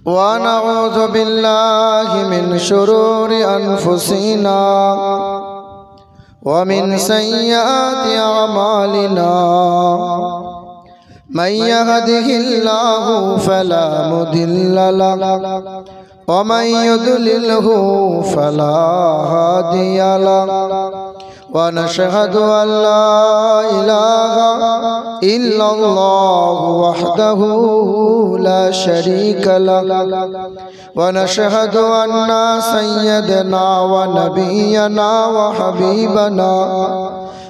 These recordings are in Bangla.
ونعوذ بالله من شرور أنفسنا ومن سيئات أعمالنا من يهده الله فلا مضل له ومن يضلله فلا هادي له ونشهد أن لا إله إلا الله وحده لا شريك له ونشهد أن سيدنا ونبينا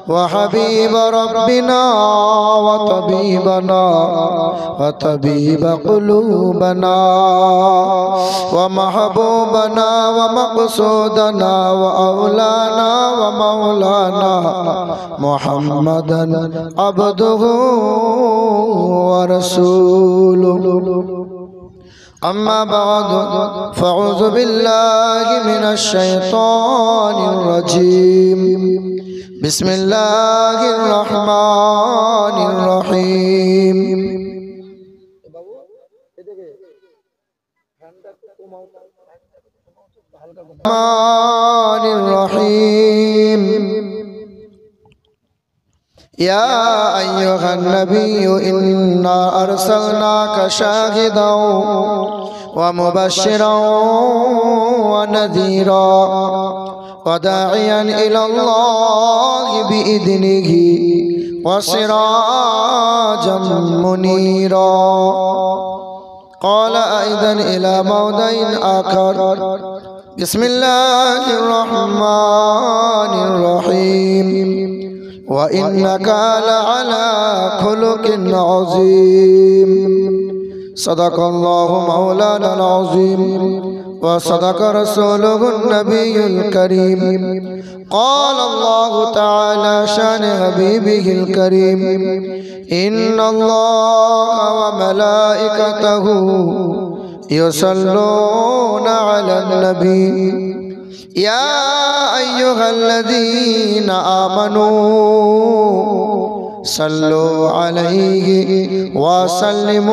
وحبيب ربنا وطبيب قلوبنا ومحبوبنا ومقصودنا وأولانا ومولانا محمدا عبده ورسوله أما بعد فأعوذ بالله من الشيطان الرجيم بسم الله الرحمن الرحيم الرحمن الرحيم يا أيها النبي إنا أرسلناك شاهدا ومبشرا ونذيرا وداعيا إلى الله بإذنه وسراجا منيرا قال أيضا إلى موضع آخر بسم الله الرحمن الرحيم وإنك لعلى خلق عظيم صدق الله مولانا العظيم وصدق رسوله النبي الكريم قال الله تعالى شان حبيبه الكريم إن الله وملائكته يصلون على النبي يا أيها الذين آمنوا صلوا عليه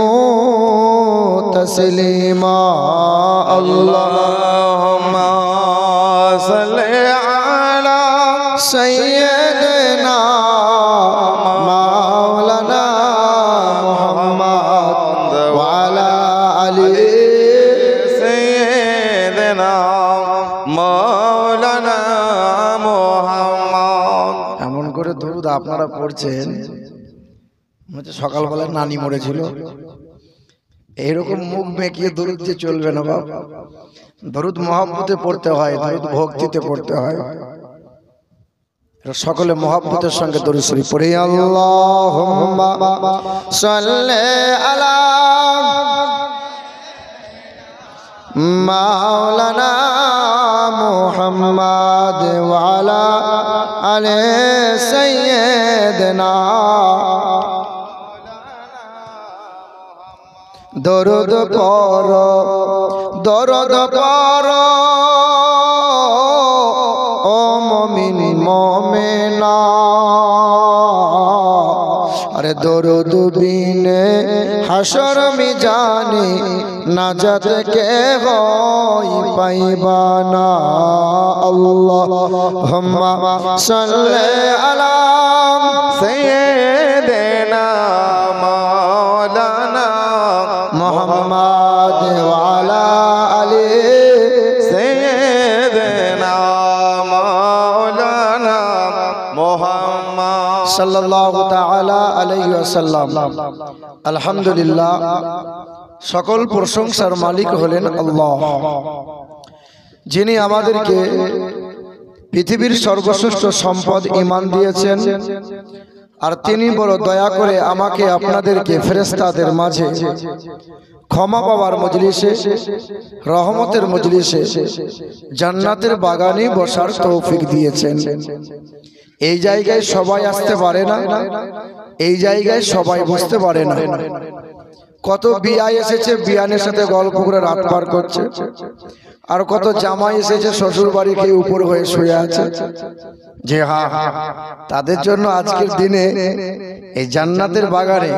وسلموا تسليما اللهم صل على سيدنا مولانا محمد وعلى آل سيدنا مولانا محمد এমন করে দরুদ আপনারা পড়ছেন মনে সকালবেলা নানি মরেছিল এইরকম মুখ মেকিয়ে দরুদ যে চলবে না বাবা দরুদ মহব্বতে পড়তে হয় দরুদ ভক্তিতে পড়তে হয় সকলে মহব্বতের সঙ্গে দরুদ শরীফ পড়ে আল্লাহুম্মা সাল্লি আলা মাওলানা মুহাম্মদ ওয়া আলা আলি সাইয়্যিদিনা দরুদ পড়ো ও মুমিন মুমিনা আরে দরুদ বিনে হাসর মিজানে নাজাত কে হই পাইবা না আল্লাহুম্মা সাল্লি আলা সাইয়্যিদিনা মাওলানা মুহাম্মদ ওয়া আলা আলি সাইয়্যিদিনা মাওলানা মুহাম্মদ সাল্লাল্লাহু তাআলা আলাইহি ওয়াসাল্লাম আলহামদুলিল্লাহ সকল প্রশংসার মালিক হলেন আল্লাহ যিনি আমাদেরকে পৃথিবীর সর্বশ্রেষ্ঠ সম্পদ ঈমান দিয়েছেন আর তিনি বড় দয়া করে আমাকে আপনাদেরকে ফেরেশতাদের মাঝে ক্ষমা পাওয়ার মজলিসে রহমতের মজলিসে জান্নাতের বাগানে বসার তৌফিক দিয়েছেন এই জায়গায় সবাই আসতে পারে না এই জায়গায় সবাই বসতে পারে না কত বিয়া এসেছে বিয়ানের সাথে গল্প করে রাত পার করছে আর কত জামাই এসেছে শ্বশুর বাড়ি খেয়ে উপর হয়ে শুয়ে আছে যে হ্যাঁ তাদের জন্য আজকের দিনে এই জান্নাতের বাগানে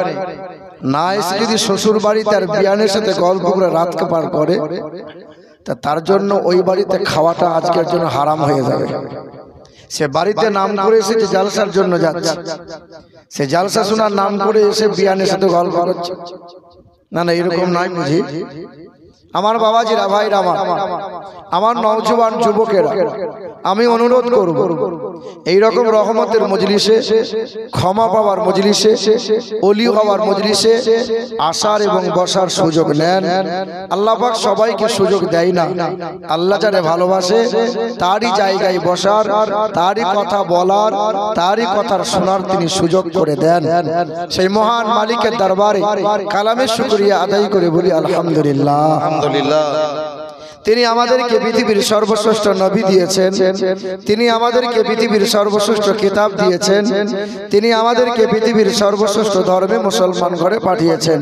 না এসে যদি শ্বশুর বাড়িতে আর বিয়ানের সাথে গল্প করে রাতকে পার করে, তা তার জন্য ওই বাড়িতে খাওয়াটা আজকের জন্য হারাম হয়ে যাবে। সে বাড়িতে নাম করে এসেছে জালসার জন্য যাচ্ছে, সে জালসা শোনার নাম করে এসে বিয়ানের সাথে গল্প করছে। না না, এরকম নাই বুঝি। আমার বাবাজিরা, ভাইরা, আমার নওজোয়ান যুবকেরা, আমি অনুরোধ করব এইরকম রহমতের মজলিসে, ক্ষমা পাওয়ার মজলিসে, ওলি হওয়ার মজলিসে আসার এবং বসার সুযোগ নেন। আল্লাহ পাক সবাইকে সুযোগ দেয় না। আল্লাহ যারে ভালোবাসে তারই জায়গায় বসার, তারই কথা বলার, তারই কথার শোনার তিনি সুযোগ করে দেন। সেই মহান মালিকের দরবারে কালামের শুকরিয়া আদায় করে বলি আলহামদুলিল্লাহ। তিনি আমাদেরকে পৃথিবীর সর্বশ্রেষ্ঠ নবী দিয়েছেন, তিনি আমাদেরকে পৃথিবীর সর্বশ্রেষ্ঠ কিতাব দিয়েছেন, তিনি আমাদেরকে পৃথিবীর সর্বশ্রেষ্ঠ ধর্মে মুসলমান ঘরে পাঠিয়েছেন।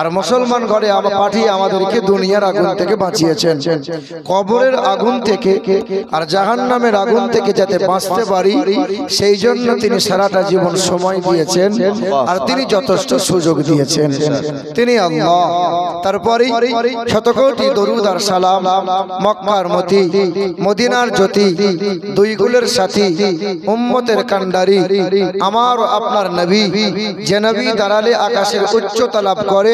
আর মুসলমান ঘরে পাঠিয়ে আমাদেরকে দুনিয়ার আগুন থেকে বাঁচিয়েছেন, কবরের আগুন থেকে আর জাহান্নামের আগুন থেকে যাতে বাঁচতে পারি সেই জন্য তিনি সারাটা জীবন সময় দিয়েছেন আর তিনি যথেষ্ট সুযোগ দিয়েছেন। তিনি আল্লাহ। তারপরে শতকোটি দরুদ আর সালাম মক্কার মতি, মদিনার জ্যোতি, দুই কুলের সাথী, উম্মতের কান্ডারি, আমার আপনার নবী, যে নবী দাঁড়ালে আকাশের উচ্চতা লাভ করে,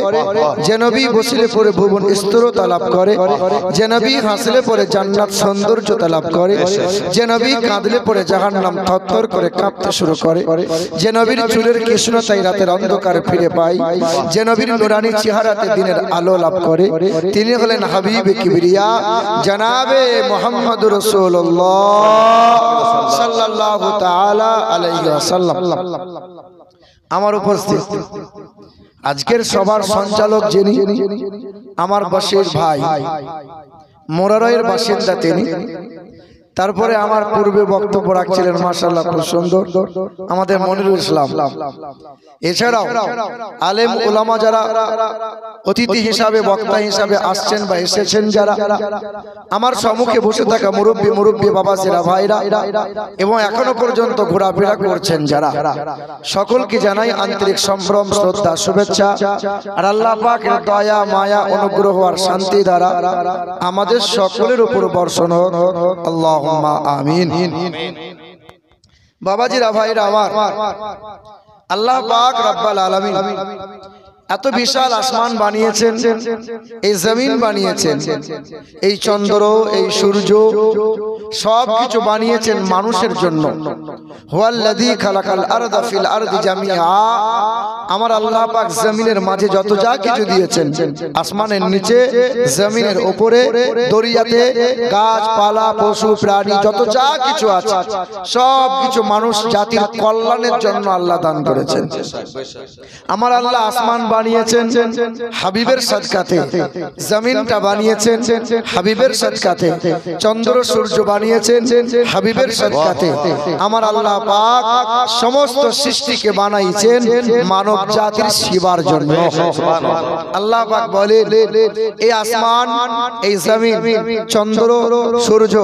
যে নবী বসলে পরে ভুবন স্থিরতা লাভ করে, যে নবী হাসলে পরে জান্নাত সৌন্দর্যতা লাভ করে, যে নবী কাঁদলে পরে জাহান্নাম থরথর করে কাঁপতে শুরু করে, যে নবীর চুলের কৃষ্ণতাই রাতের অন্ধকার ফিরে পায়, যে নবীর নুরানি চেহারাতে দিনের আলো লাভ করে, তিনি হলেন হাবিবে কিবরিয়া জনাবে মুহাম্মদুর রাসূলুল্লাহ সাল্লাল্লাহু তাআলা আলাইহি ওয়াসাল্লাম। আমার উপস্থিত আজকের সবার সঞ্চালক যিনি, আমার বাসের ভাই, মোরারয়ের বাসিন্দা তিনি। তারপরে আমার পূর্বে বক্তব্য রাখছিলেন মাশাআল্লাহ খুব সুন্দর আমাদের মনিরুল ইসলাম। এছাড়াও আলেম উলামা যারা অতিথি হিসাবে, বক্তা হিসাবে আসছেন বা এসেছেন, যারা আমার সম্মুখে বসে থাকা মুরব্বী বাবাজিরা, ভাইরা, এবং এখনো পর্যন্ত ঘোরাফেরা করছেন যারা, সকলকে জানাই আন্তরিক সম্ভ্রম, শ্রদ্ধা, শুভেচ্ছা। আর আল্লাহ পাকের দয়া, মায়া, অনুগ্রহ আর শান্তি দ্বারা আমাদের সকলের উপর বর্ষণ হোক, আল্লাহুম্মা আমিন। বাবাজিরা, ভাইরা আমার, আল্লাহ পাক রব্বুল আলামিন এত বিশাল আসমান বানিয়েছেন, এই জমিন বানিয়েছেন, এই চন্দ্র, এই সূর্য, সব কিছু বানিয়েছেন মানুষের জন্য। হুয়াল্লাযী খালাকাল আরদা ফিল আরদি জামিআ। আমার আল্লাহ পাক জমিনের মাঝে যত যা কিছু দিয়েছেন, আসমানের নিচে, জমিনের উপরে, দরিয়াতে, গাছপালা, পশু প্রাণী, যত যা কিছু আছে সব কিছু মানুষ জাতির কল্যাণের জন্য আল্লাহ দান করেছেন। আমার আল্লাহ আসমান বানিয়েছেন হাবিবের সাদকাতে, জমিনটা বানিয়েছেন হাবিবের সাদকাতে, চন্দ্র সূর্য বানিয়েছেন হাবিবের সাদকাতে। আমার আল্লাহ পাক সমস্ত সৃষ্টিকে বানাইছেন মানব জাতির সেবার জন্য। আল্লাহ পাক বলেন, এই আসমান, এই জমিন, চন্দ্র, সূর্য,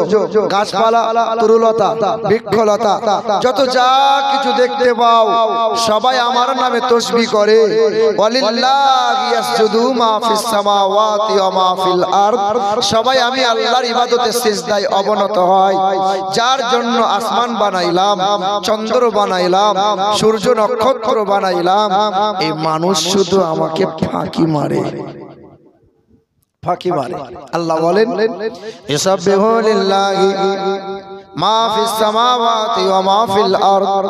গাছপালা, তরুলতা, বৃক্ষলতা, যত যা কিছু দেখতে পাও সবাই আমার নামে তাসবিহ করে। ওয়ালিল্লাহি ইয়াসজুদু মা ফিস সামাওয়াতি ওয়া মা ফিল আরদ। সবাই আমি আল্লাহর ইবাদতে সিজদায় অবনত হয়। যার জন্য আসমান বানাইলাম, চন্দ্র বানাইলাম, সূর্য নক্ষত্র বানাইলাম, এই মানুষ শুধু আমাকে ফাঁকি মারে, ফাঁকি মারে। আল্লাহ বলেন, ইসাব্বিহু লিল্লাহি মা ফিস সামাওয়াতি ওয়া মা ফিল আরদ,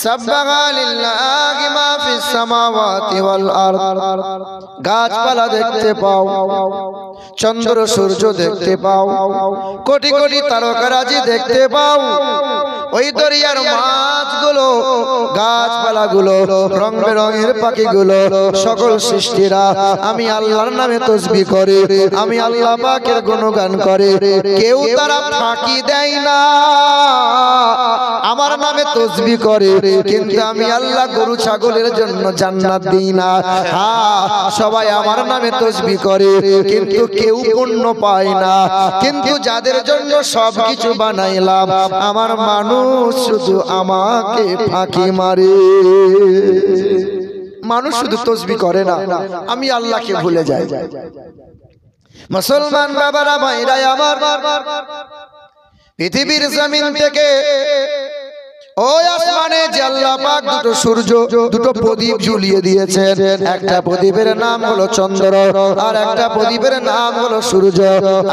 সাব্বাহা লিল্লাহি মা ফিস সামাওয়াতি ওয়াল আরদ। গাছপালা দেখতে পাও, চন্দ্র সূর্য দেখতে পাও, কোটি কোটি তারকারাজি দেখতে পাও, ওই দরিয়ার মাছগুলো, গাছপালাগুলো, রং বেরঙের পাখিগুলো, সকল সৃষ্টিরা আমি আল্লাহর নামে তাসবিহ করে, আমি আল্লাহ পাকের গুণগান করে। কেউ তারা ফাঁকি দেয় না, আমার নামে তাসবিহ করে, কিন্তু আমি আল্লাহ গরু ছাগলের জন্য জান্নাত দিই না। হ্যাঁ, সবাই আমার নামে তাসবিহ করে, কিন্তু কেউ পুণ্য পায় না। কিন্তু যাদের জন্য সবকিছু বানাইলাম, আমার মানুষ শুধু আমাকে ফাঁকি মারে। মানুষ শুধু তসবিহ করে না, আমি আল্লাহকে ভুলে যাই। মুসলমান বাবারা ভাইরা আমার, পৃথিবীর জমিন থেকে ওই আসমানে যে আল্লাহ পাক দুটো সূর্য, দুটো প্রদীপ ঝুলিয়ে দিয়েছেন। একটা প্রদীপের নাম হলো চন্দ্র, আর একটা প্রদীপের নাম হলো সূর্য।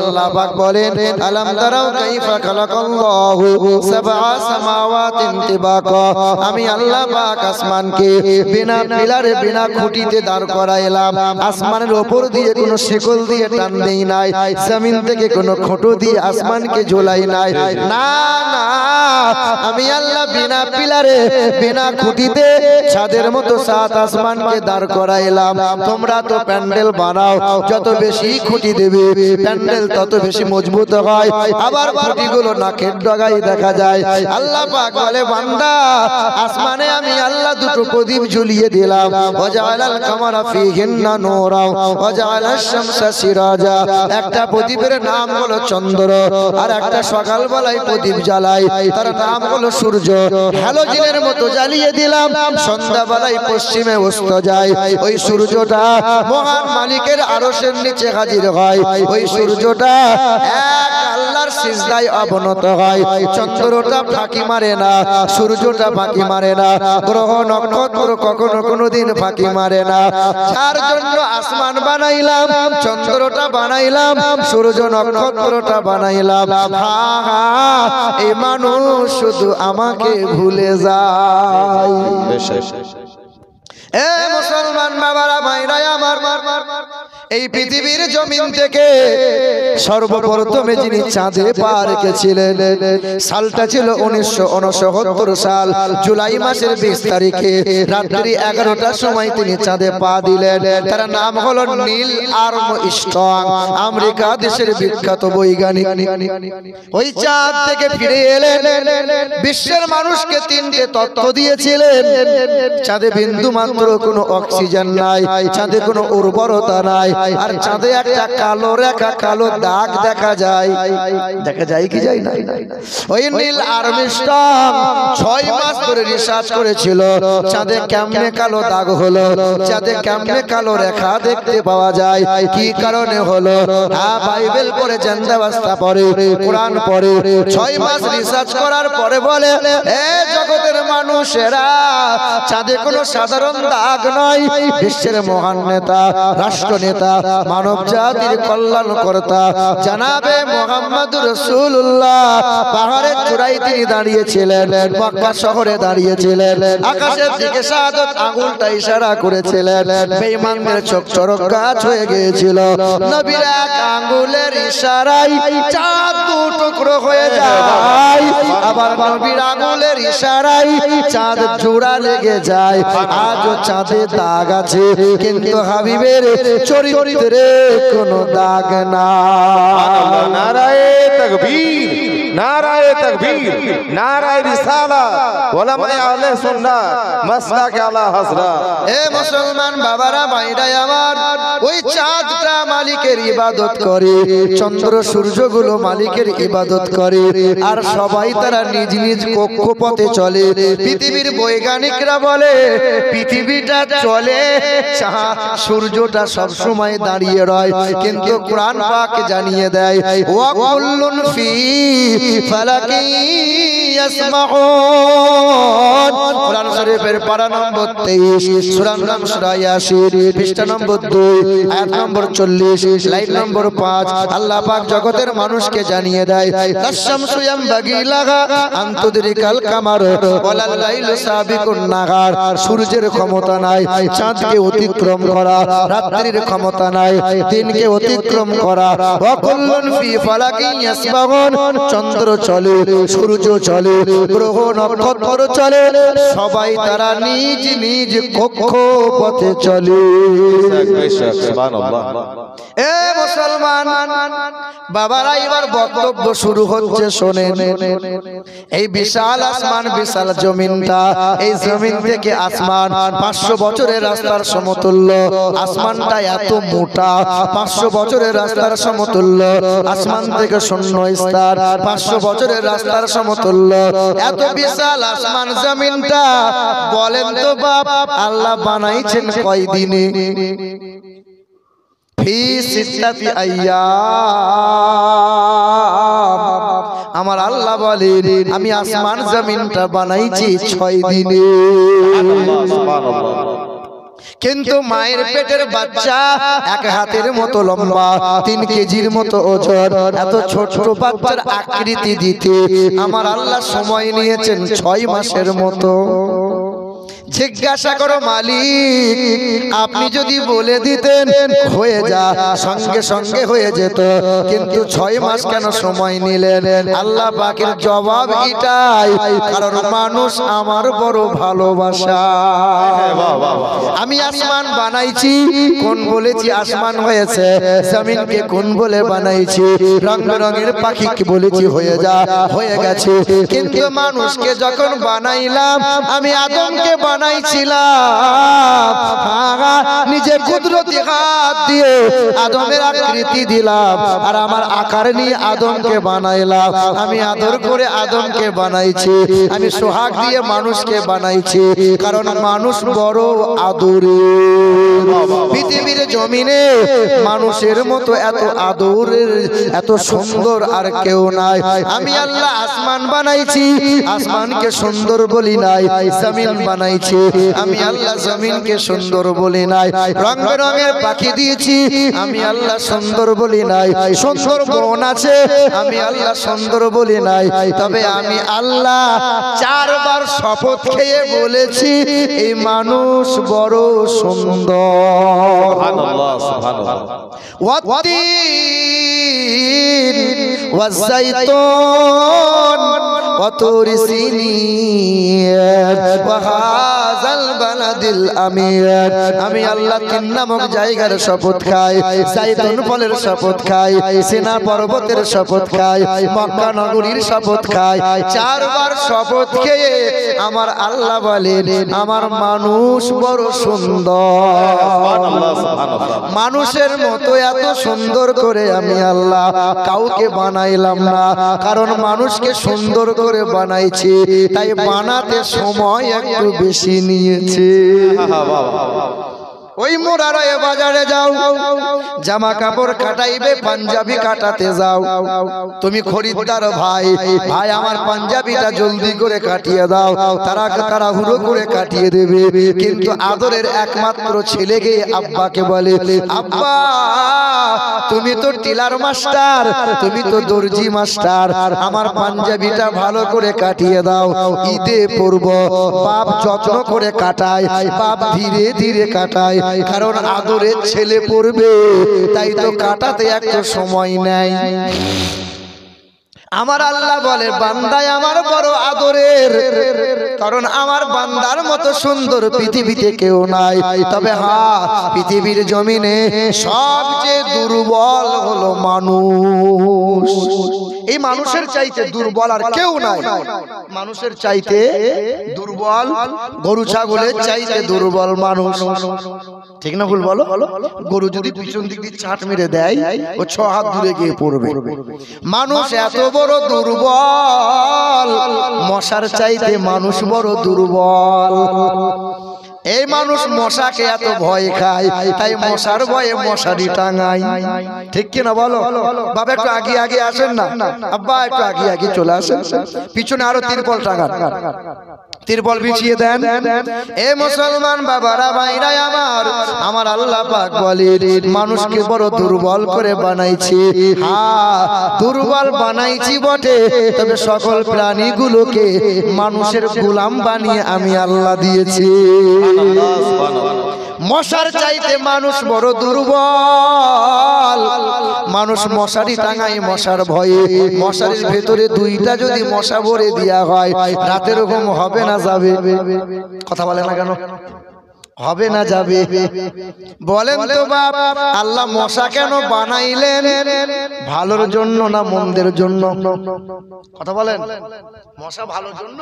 আল্লাহ পাক বলেন, আলাম তারাও কাইফা খালাকাল্লাহু সাবআ সামাওয়াতিন তিবাকা। আমি আল্লাহ পাক আসমানকে বিনা পিলারে, বিনা খুঁটিতে দাঁড় করাইলাম। আসমানের উপর দিয়ে কোনো শিকল দিয়ে টান দেই নাই, জমিন থেকে কোনো খুঁটো দিয়ে আসমানকে ঝোলাই নাই। না না, আমি আল্লাহ বিনা পিলারে, বিনা খুঁটিতে ছাদের মতো সাত আসমানকে দাঁড় করাইলাম। তোমরা তো প্যান্ডেল বানাও, যত বেশি খুঁটি দেবে প্যান্ডেল তত বেশি মজবুত হয়, আবার খুঁটিগুলো নাকের ডগায় দেখা যায়। আল্লাহ পাক বলে, বান্দা, আসমানে আমি আল্লাহ দুটো প্রদীপ ঝুলিয়ে দিলাম। ওয়াজআলাল কামারা ফীহিন্না নূরা ওয়াজআলাশ শামসা সিরাজা। একটা প্রদীপের নাম হলো চন্দ্র, আর একটা সকালবেলায় প্রদীপ জ্বালায়, তার নাম হলো সূর্য। হ্যালোজিনের মতো জ্বালিয়ে দিলাম, সন্ধ্যাবেলায় পশ্চিমে অস্ত যায়। ওই সূর্যটা মহান মালিকের আরশের নিচে হাজির হয়। ওই সূর্যটা এক আল্লাহর সিজদায় অবনত হয়। চন্দ্রটা ফাঁকি মারে না, সূর্যটা ফাঁকি মারে না, গ্রহ নক্ষত্র কখনো কোনোদিন ফাঁকি মারে না। যার জন্য আসমান বানাইলাম, চন্দ্রটা বানাইলাম, সূর্য নক্ষত্রটা বানাইলাম। হা হা, এই মানুষ শুধু আমাকে ভুলে যায়। এ মুসলমান বাবারা ভাইরা আমার, এই পৃথিবীর জমিন থেকে সর্বপ্রথমে যিনি চাঁদে পা রেখেছিলেন, সালটা ছিল 1969 সাল, জুলাই মাসের 20 তারিখে রাত্রি 11টার সময় তিনি চাঁদে পা দিলেন। তার নাম হলো নীল আর্মস্ট্রং, আমেরিকা দেশের বিখ্যাত বৈজ্ঞানিক। ওই চাঁদ থেকে ফিরে এলেন, বিশ্বের মানুষকে 3টে তথ্য দিয়েছিলেন। চাঁদে বিন্দু মাত্র কোনো অক্সিজেন নাই, চাঁদে কোনো উর্বরতা নাই, আর চাঁদে একটা কালো রেখা, কালো দাগ দেখা যায়। দেখা যায় কি যায় না? ওই নীল আর্মস্ট্রং 6 মাস ধরে রিসার্চ করেছিল, চাঁদে কেমনে কালো দাগ হলো, চাঁদে কেমনে কালো রেখা দেখতে পাওয়া যায়, কি কারণে হলো। বাইবেল পড়ে, জান্দাবাস্তা পড়ে, কোরআন পড়ে। 6 মাস রিসার্চ করার পরে বলে, এ জগতের মানুষেরা, চাঁদে কোনো সাধারণ দাগ নয়। বিশ্বের মহান নেতা, রাষ্ট্র নেতা, মানব জাতির কল্যাণ কর্তা জানাবে মুহাম্মদুর রাসূলুল্লাহ পাহাড়ের চূড়ায় তিনি দাঁড়িয়েছিলেন, মক্কা শহরে দাঁড়িয়েছিলেন, আকাশের দিকে শাহাদাত আঙ্গুলটা ইশারা করেছিলেন। বেঈমানদের চোখ চরক গাছ হয়ে গিয়েছিল। নবীর এক আঙ্গুলের ইশারায় চাঁদ দু টুকরো হয়ে যায়, আবার নবীর আঙ্গুলের ইশারায় চাঁদ জোড়া লেগে যায়। আজও চাঁদে দাগ আছে, কিন্তু হাবিবের চরিত্রে কোনো দাগ না। নারায়ে তাকবীর, নারায়ে তাকবীর, নারায়ে রিসালাত, ওলামায়ে আহলে সুন্নাহ, মাসলাকে আলা হাজরা। এ মুসলমান বাবারা ভাইরা আমার, ওই চাঁদটা মালিকের ইবাদত করে, চন্দ্র সূর্যগুলো মালিকের ইবাদত করে, আর সবাই তারা নিজ নিজ কক্ষপথে চলে। পৃথিবীর বৈজ্ঞানিকরা বলে, পৃথিবীটা চলে, সূর্যটা সব সময় দাঁড়িয়ে রয়। কিন্তু কোরআন পাক জানিয়ে দেয়, ওয়া কুল্লুন ফি ফালাকি ইয়াসমাউন। কোরআন শরীফের পারা নম্বর 23, সূরা নাম সূরা ইয়াসিন, পৃষ্ঠা নম্বর 2, আয়াত নম্বর 40, লাইন নম্বর 5। আল্লাহ পাক জগতের মানুষকে জানিয়ে দেয়, লাশামসু ইয়ামবাগি লাহা আন তুদরিকাল কামার ওয়ালাল লাইলু সাবিকুন নাহার। সূর্যের ক্ষমতা নাই চাঁদকে অতিক্রম করা, রাত্রির ক্ষমতা নাই দিনকে অতিক্রম করা। ওয়া কুল্লুন ফি ফালাকি ইয়াসবাগুন। চন্দ্র চলে, সূর্য চলে, গ্রহ নক্ষত্র চলে, সবাই তারা নিজ নিজ কক্ষপথে চলে। সুবহানাল্লাহ। এ মুসলমান বাবারা, এবার বক্তব্য শুরু হচ্ছে, শোনেন। এই বিশাল আসমান, বিশাল জমিনটা, এই জমিন থেকে আসমান 500 বছরের রাস্তার সমতুল্য। আসমানটা এত মোটা, 500 বছরের রাস্তার সমতুল্য। আসমান থেকে শূন্য স্তর 500 বছরের রাস্তার সমতুল্য। এত বিশাল আসমান জমিনটা, বলেন তো বাপ, আল্লাহ বানাইছেন কয় দিনে? ফি সিত্তাতি আইয়াম। আমার আল্লাহ বলে, আমি আসমান জমিনটা বানাইছি 6 দিনে। কিন্তু মায়ের পেটের বাচ্চা 1 হাতের মতো লম্বা, 3 কেজির মতো ওজন, এত ছোট বাচ্চার আকৃতি দিতে আমার আল্লাহ সময় নিয়েছেন 6 মাসের মতো। জিজ্ঞাসা করো মালিক, আপনি যদি বলে দিতেন হয়ে যা, সঙ্গে সঙ্গে হয়ে যেত, কিন্তু 6 মাস কেন সময় নিলেন? আল্লাহ পাকের জবাব এটাই, কারণ মানুষ আমার বড় ভালোবাসা। আমি আসমান বানাইছি, কোন বলেছি আসমান হয়েছে? জমিনকে কোন বলে বানাইছি? রং বেরঙের পাখিকে বলেছি হয়ে যা, হয়ে গেছে। কিন্তু মানুষকে যখন বানাইলাম, আমি আদমকে বানাইছিলাম, নিজে কুদরতি হাত দিয়ে আদমের আকৃতি দিলাম, আর আমার আকার নিয়ে আদমকে বানাইলাম। আমি আদর করে আদমকে বানাইছি, আমি সোহাগ দিয়ে মানুষকে বানাইছি, কারণ মানুষ বড় আদরের। পৃথিবীর জমিনে মানুষের মতো এত আদরের, এত সুন্দর আর কেউ নাই। আমি আল্লাহ আসমান বানাইছি, আসমানকে সুন্দর বলি নাই। জমিন বানাইছি, আমি আল্লাহ জমিনকে সুন্দর বলি নাই। রং বেরঙের পাখি দিয়েছি, আমি আল্লাহ সুন্দর বলি নাই। সুন্দর বন আছে, আমি আল্লাহ সুন্দর বলি নাই। তবে আমি আল্লাহ 4 বার শপথ খেয়ে বলেছি, এই মানুষ বড় সুন্দর। সুবহানাল্লাহ, সুবহানাল্লাহ। ওয়াত্তিন ওয়াজ্জাইতুন ওয়াতুরি সিনিন ওয়া হাযাল বালাদিল আমিন। আমি আল্লাহ 3 নামক জায়গার শপথ খাই, জাইতুন ফলের শপথ খাই, সিনা পর্বতের শপথ খাই, মক্কা নগরীর শপথ খাই। 4 বার শপথ খেয়ে আমার আল্লাহ বলেন, আমার মানুষ বড় সুন্দর। সুবহানাল্লাহ, সুবহানাল্লাহ। মানুষের মতো এত সুন্দর করে আমি আল্লাহ কাউকে বানাইলাম না, কারণ মানুষকে সুন্দর করে বানাইছি, তাই বানাতে সময় একটু বেশি নিয়েছে। ওই মোরারয়ে বাজারে যাও, জামা কাপড় কাটাইবে, পাঞ্জাবি কাটাতে যাও। তুমি খরিদ্দার ভাই, ভাই আমার পাঞ্জাবিটা জলদি করে কাটিয়ে দাও, তারা হুড়ো করে কাটিয়ে দেবে। কিন্তু আদরের একমাত্র ছেলে গিয়ে আব্বাকে বলে, আব্বা তুমি তো টেলার মাস্টার, তুমি তো দর্জি মাস্টার, আমার পাঞ্জাবিটা ভালো করে কাটিয়ে দাও, ঈদে পরব। বাপ যত্ন করে কাটায়, বাপ ধীরে ধীরে কাটায়, কারণ আদরের ছেলে পড়বে, তাই তো কাটাতে একটু সময় নেয়। আমার আল্লাহ বলে, বান্দায় আমার বড় আদরের, কারণ আমার বান্দার মতো সুন্দর পৃথিবীতে কেউ নাই। তবে হ্যাঁ, পৃথিবীর জমিনে সবচেয়ে দুর্বল হলো মানুষ। এই মানুষের চাইতে দুর্বল আর কেউ নাই। মানুষের চাইতে দুর্বল, গরু ছাগলের চাইতে দুর্বল মানুষ। ঠিক না ভুল বলো? গরু যদি পিছন দিক দিয়ে চাট মেরে দেয়, ও 6 হাত দূরে গিয়ে পড়বে। মানুষ এত বড় দুর্বল, মশার চাইতে মানুষ বড় দুর্বল। এই মানুষ মশাকে এত ভয় খায়, তাই মশার ভয়ে মশারি টাঙায়। ঠিক কিনা বলো? বাবা একটু আগে আগে আসেন না, আব্বা একটু আগে আগে চলে আসেন, পিছনে আরো তিরপল টাঙান, তিরপল বিছিয়ে দেন। এ মুসলমান বাবারা, ভাইরা আমার, আমার আল্লাহ পাক বলে, মানুষকে বড় দুর্বল করে বানাইছি। হ্যাঁ, দুর্বল বানাইছি বটে, তবে সকল প্রাণীগুলোকে মানুষের গোলাম বানিয়ে আমি আল্লাহ দিয়েছি। মশার চাইতে মানুষ বড় দুর্বল। মানুষ মশারি টাঙায় মশার ভয়ে। মশারির ভেতরে 2টা যদি মশা ভরে দেওয়া হয়, রাতের ঘুম হবে না যাবে? কথা বলে না কেন? হবে না যাবে? বলেন তো বাপ, আল্লাহ মশা কেন বানাইলেন? ভালোর জন্য না মন্দের জন্য? কথা বলেন। মশা ভালোর জন্য?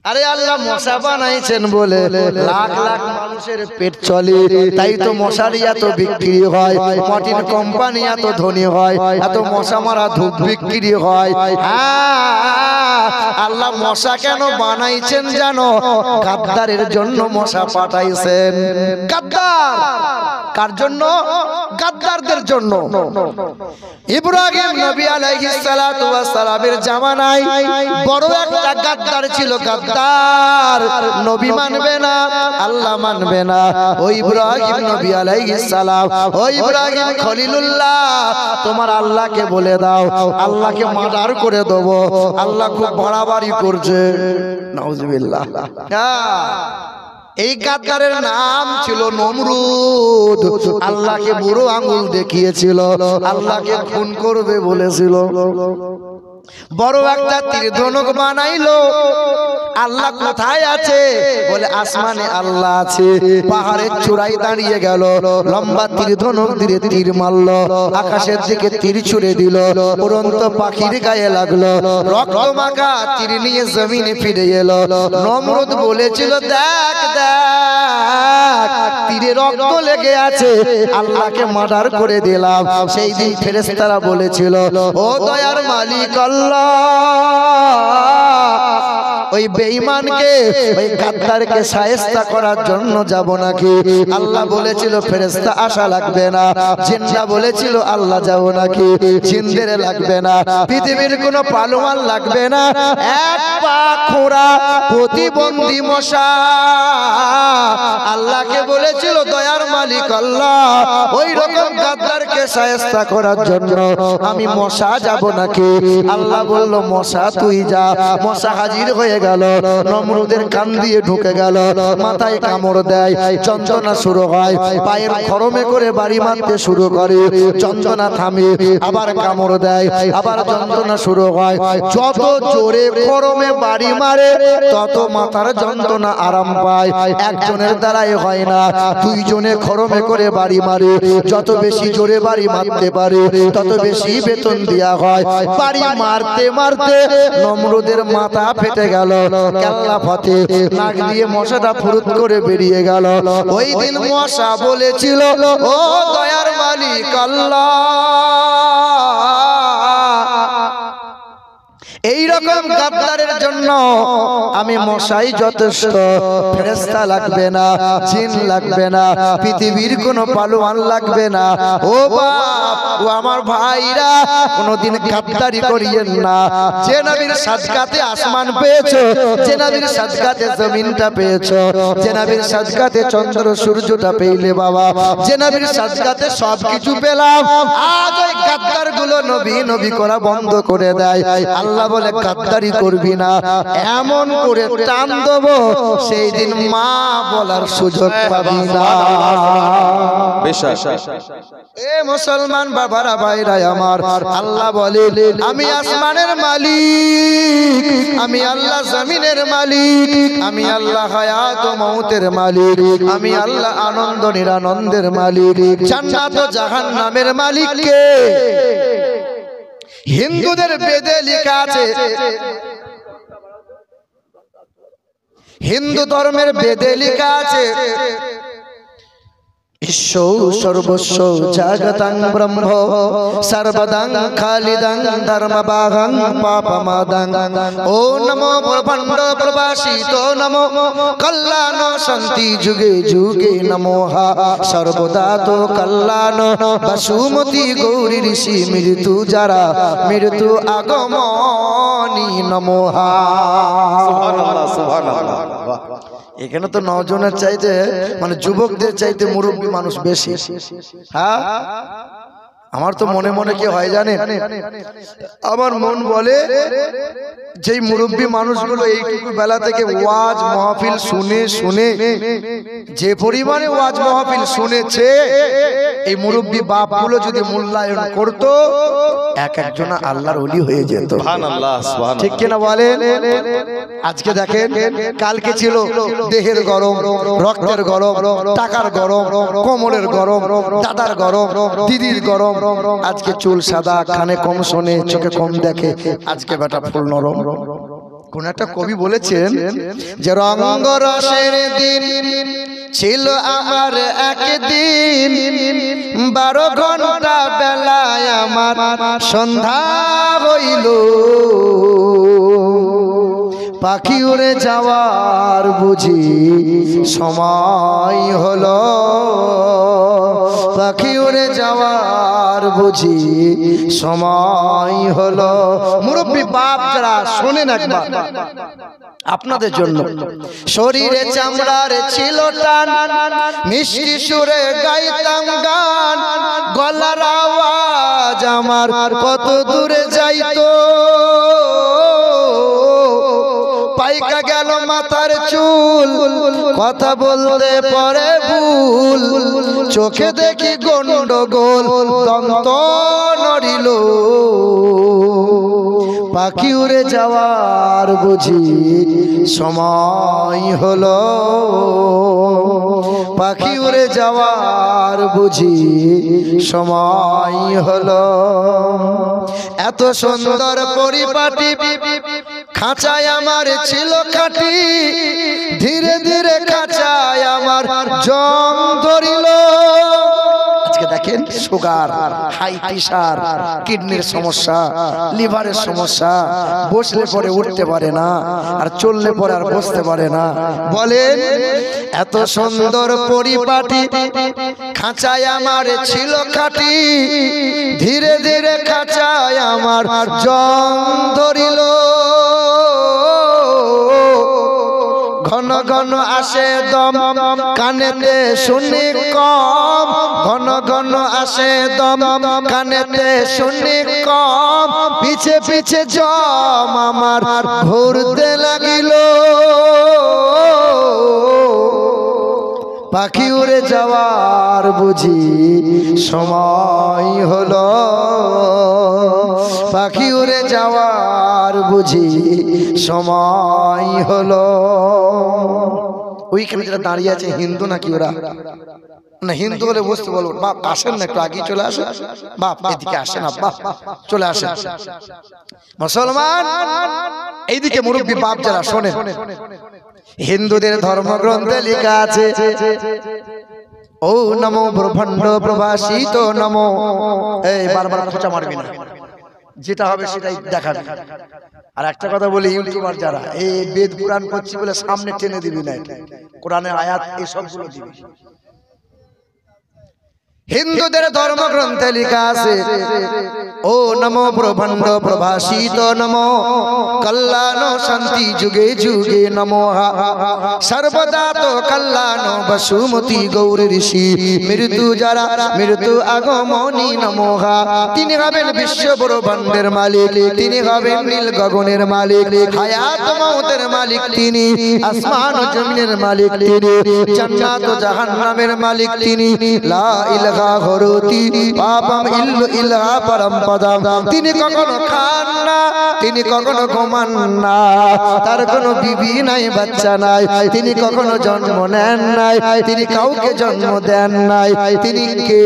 আরে আল্লাহ মশা বানাইছেন বলে লাখ লাখ মানুষের পেট চলে, তাই তো মশারি এত বিক্রি হয়, মর্টিন কোম্পানি এত ধনী হয়, এত মশা মারা ধূপ বিক্রি হয়। আল্লাহ মশা কেন বানাইছেন জানো? গাদ্দারের জন্য মশা পাঠাইছেন। গাদ্দার কার জন্য? গাদ্দারদের জন্য। ইব্রাহিম নবী আলাইহিস সালাতু ওয়াস সালামের জামানায় বড় একটা গাদ্দার ছিল। গাদ্দার নবী মানবে না, আল্লাহ মানবে না। ওই ইব্রাহিম নবী আলাইহিস সালাম, ওই ইব্রাহিম খলিলুল্লাহ, তোমার আল্লাহকে বলে দাও আল্লাহকে মার্ডার করে দেব, আল্লাহ খুব বাড়াবাড়ি করছে। নাউজুবিল্লাহ। এই গাদ্দারের নাম ছিল নমরুদ। আল্লাহকে বুড়ো আঙ্গুল দেখিয়েছিল, আল্লাহকে খুন করবে বলেছিল। বড় একটা তীরধনুক বানাইলো। আল্লাহ কোথায় আছে? বলে আসমানে আল্লাহ আছে। পাহাড়ের চূড়ায় দাঁড়িয়ে গেল, লম্বা তীরধনুক দিয়ে তীর মারলো, আকাশের দিকে তীর ছুড়ে দিল, উড়ন্ত পাখির গায়ে লাগলো, রক্ত মাখা তীর নিয়ে জমিনে ফিরে এলো। নমরুদ বলেছিল, দেখ দেখ তীরে রক্ত লেগে আছে, আল্লাহকে মার্ডার করে দিলাম। সেই দিন ফেরেশতারা বলেছিল, ও দয়ার মালিক আল্লাহ, ওই বেঈমানকে, ওই গাদ্দারকে শায়েস্তা করার জন্য যাব নাকি? আল্লাহ বলেছিল ফেরেশতা আসা লাগবে না। জিন্না বলেছিল আল্লাহ যাব নাকি? জিনদের লাগবে না, পৃথিবীর কোনো পালোয়ান লাগবে না। এক পা খোঁড়া প্রতিবন্ধী মশা আল্লাহকে বলেছিল, দয়ার মালিক আল্লাহ, ওই রকম গাদ্দারকে শায়েস্তা করার জন্য আমি মশা যাব নাকি? আল্লাহ বলল, মশা তুই যা। মশা হাজির হয়ে গেল, নমরুদের কান দিয়ে ঢুকে গেল, মাথায় কামড় দেয়, যন্ত্রণা শুরু হয়, পায়ের খরমে করে বাড়ি মারতে শুরু করে, যন্ত্রণা থামে, আবার কামড় দেয়, আবার যন্ত্রণা শুরু হয়। যত জোরে খরমে বাড়ি মারে তত মাথার যন্ত্রণা আরাম পায়। একজনের দ্বারাই হয় না, দুইজনে খরমে করে বাড়ি মারে, যত বেশি জোরে বাড়ি মারতে পারে তত বেশি বেতন দেয়া হয়। বাড়ি মারতে মারতে নমরুদের মাথা ফেটে গেল, কেল্লা ফতে নাক দিয়ে মশাটা ফুরুত করে বেরিয়ে গেল। ওই দিন মশা বলেছিল, ও দয়ার মালিক আল্লাহ, এই রকম গাদ্দারের জন্য আমি মশাই যথেষ্ট, ফেরেশতা লাগবে না, জিন লাগবে না, পৃথিবীর কোনো পালোয়ান লাগবে না। ও বাপ, ও আমার ভাইরা, কোনদিন গাদ্দারি করিয়েন না। যে নবীর সাদকাতে আসমান পেয়েছো, যে নবীর সাদকাতে জমিনটা পেয়েছো, যে নবীর সাদকাতে চন্দ্র সূর্যটা পেইলে বাবা, যে নবীর সাদকাতে সবকিছু পেলাম, আজ ওই গাদ্দার গুলো নবী নবী করা বন্ধ করে দেয়। আল্লাহ বলে, গাদ্দারি করবি না, এমন করে টান দেবো সেই দিন মা বলার সুযোগ পাবি না। এ মুসলমান বাবারা, ভাইরা আমার, আল্লাহ বলে, আমি আসমানের মালিক, আমি আল্লাহ জমিনের মালিক, আমি আল্লাহ হায়াত ও মউতের মালিক, আমি আল্লাহ আনন্দ নিরানন্দের মালিক, জান্নাত ও জাহান্নামের মালিক কে? হিন্দুদের বেদে লেখা আছে, হিন্দু ধর্মের বেদে লেখা আছে, ঈশ্বর সর্বস্ব জগতং ব্রহ্ম সর্বদং খালিদং ধর্মবাহং পাপমাদং। ও নমো ব্রহ্মাণ্ড প্রবাসিত নমো কল্যাণ শান্তি যুগে যুগে নমোহা সর্বদা তো কল্যাণ বসুমতি গৌরী ঋষি মৃত্যু যারা মৃত্যু আগমনী নমোহা। সুবহানাল্লাহ, সুবহানাল্লাহ। এখানে তো 9 জনের চাইতে, মানে যুবকদের চাইতে মুরব্বী মানুষ বেশি। হ্যাঁ, আমার তো মনে মনে কি হয় জানেন, আমার মন বলে যেই মুরব্বী মানুষগুলো এইটুকু বেলা থেকে ওয়াজ মাহফিল শুনে শুনে যে পরিমাণে ওয়াজ মাহফিল শুনেছে, এই মুরব্বী বাপগুলো যদি মূল্যায়ন করতো এক একজন আল্লাহর ওলি হয়ে যেত। সুবহানাল্লাহ, সুবহানাল্লাহ। ঠিক কিনা বলেন? আজকে দেখেন, কালকে ছিল দেহের গরম, রক্তের গরম, টাকার গরম, কোমরের গরম, দাদার গরম, দিদির গরম। আজকে চুল সাদা, কানে কম শোনে, চোখে কম দেখে, আজকে বেটা ফুল নরম। কোন একটা কবি বলেছেন যে রঙ্গ রসের দিন ছিল আমার একদিন, 12 ঘন্টা বেলায় আমার সন্ধ্যা হইল, পাখি উড়ে যাওয়ার বুঝি সময় হলো, পাখি উড়ে যাওয়ার বুঝি সময় হলো। মুরব্বী বাপ যারা শোনেন একবার আপনাদের জন্য, শরীরে চামড়ার ছিল টান, মিষ্টি সুরে গাইতাম গান, গলার আওয়াজ আমার কত দূরে যাইতো, পাইকা গেল মাথার চুল, কথা বলতে পরে ভুল, চোখে দেখি গন্ডগোল, দন্ত নড়িল, পাখি উড়ে যাওয়ার বুঝি সময় হলো, পাখি উড়ে যাওয়ার বুঝি সময় হলো। এত সুন্দর পরিপাটি খাঁচায় আমার ছিল খাটি, ধীরে ধীরে খাঁচায় আমার জং ধরিল। আজকে দেখেন সুগার, হাই প্রেসার, কিডনির সমস্যা, লিভারের সমস্যা, বসলে পরে উঠতে পারে না, আর চললে পরে আর বসতে পারে না। বলেন, এত সুন্দর পরিপাটি খাঁচায় আমার ছিল খাটি, ধীরে ধীরে খাঁচায় আমার জং ধরিল, ঘন ঘন আসে দম, কানেতে শুনি কম, ঘন ঘন আসে দম, কানেতে শুনি কম, পিছে পিছে জম আমার ঘুরতে লাগিল, পাখি উড়ে যাওয়ার বুঝি সময় হলো, পাখি উড়ে যাওয়ার বুঝি সময় হলো। ওইখানে যারা দাঁড়িয়ে আছে হিন্দু নাকি ওরা? না, হিন্দু হলে বসতে বলবো, বাপ আসেন না, একটু আগে চলে আসেন, বাপ এদিকে আসেন, আব্বা চলে আসেন। মুসলমান এইদিকে মুরব্বী বাপ যারা শোনেন, হিন্দুদের ধর্মগ্রন্থে লেখা আছে, ও নমো ব্রহ্মাণ্ড প্রভাসিত নমো। এই বারবার খোঁচা মারবি না, যেটা হবে সেটাই দেখাবে। আর একটা কথা বলি, ইউটিউবার যারা এই বেদ পুরাণ পড়ছি বলে সামনে টেনে দিবি না, কোরআনের আয়াত এসবগুলো দিবি। হিন্দুদের ধর্মগ্রন্থে লেখা আছে, ও নমো ব্রহ্মাণ্ড প্রভাসিত নমো, কল্যাণ শান্তি যুগে যুগে নমো, সর্বদা তো কল্যাণ বসুমতী গৌরী ঋষি, মৃত্যু যারা মৃত্যু আগমনী নমো। তিনি হবেন বিশ্ব ব্রহ্মাণ্ডের মালিক, তিনি হবেন নীল গগনের মালিক, হায়াত মওতের মালিক তিনি, আসমান ও জমিনের মালিক তিনি, জান্নাত ও জাহান্নামের মালিক তিনি, লা ইলাহা হরতি পাপম ইল্লু ইলাহা পরমপদম। তিনি কখনো খান না, তিনি কখনো ঘুমান না, তার কোনো বিবি নাই, বাচ্চা নাই, তিনি কখনো জন্ম নেন নাই, তিনি কাউকে জন্ম দেন নাই। তিনি কে?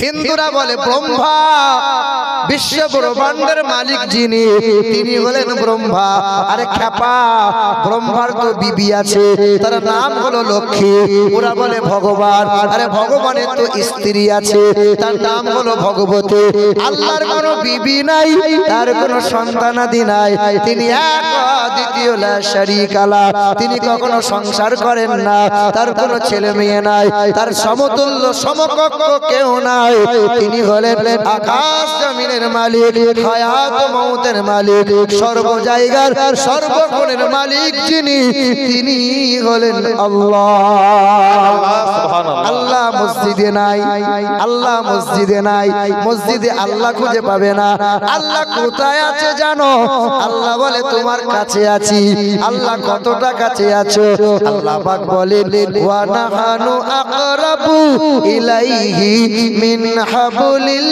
হিন্দুরা বলে ব্রহ্মা, বিশ্ব ব্রহ্মাণ্ডের মালিক যিনি, তিনি হলেন ব্রহ্মা। আরে খ্যাপা, ব্রহ্মার তো বিবি আছে, তার নাম হলো লক্ষ্মী, ওরা বলে ভগবান। আরে ভগবানের তো স্ত্রী আছে, তার নাম হলো ভগবতী। আল্লাহর কোনো বিবি নাই, তার কোনো সন্তানাদি নাই, তিনি এক দ্বিতীয় লা শারীকা লা, তিনি কখনো সংসার করেন না, তার কোনো ছেলে মেয়ে নাই, তার সমতুল্য সমকক্ষ কেউ নাই। তিনি হলেন আকাশ জমিনের খালকের মালিক, হায়াত মওতের মালিক, সর্ব জায়গার সর্বক্ষণের মালিক যিনি, তিনি হলেন আল্লাহ। আল্লাহ মসজিদে নাই, আল্লাহ মসজিদে নাই, মসজিদে আল্লাহ খুঁজে পাবে না। আল্লাহ কোথায় আছে জানো? আল্লাহ বলে তোমার কাছে আছি। আল্লাহ কতটা কাছে আছো? আল্লাহ পাক বলেন ওয়া নাহানু আকরাবু ইলাইহি মিন হাবলিল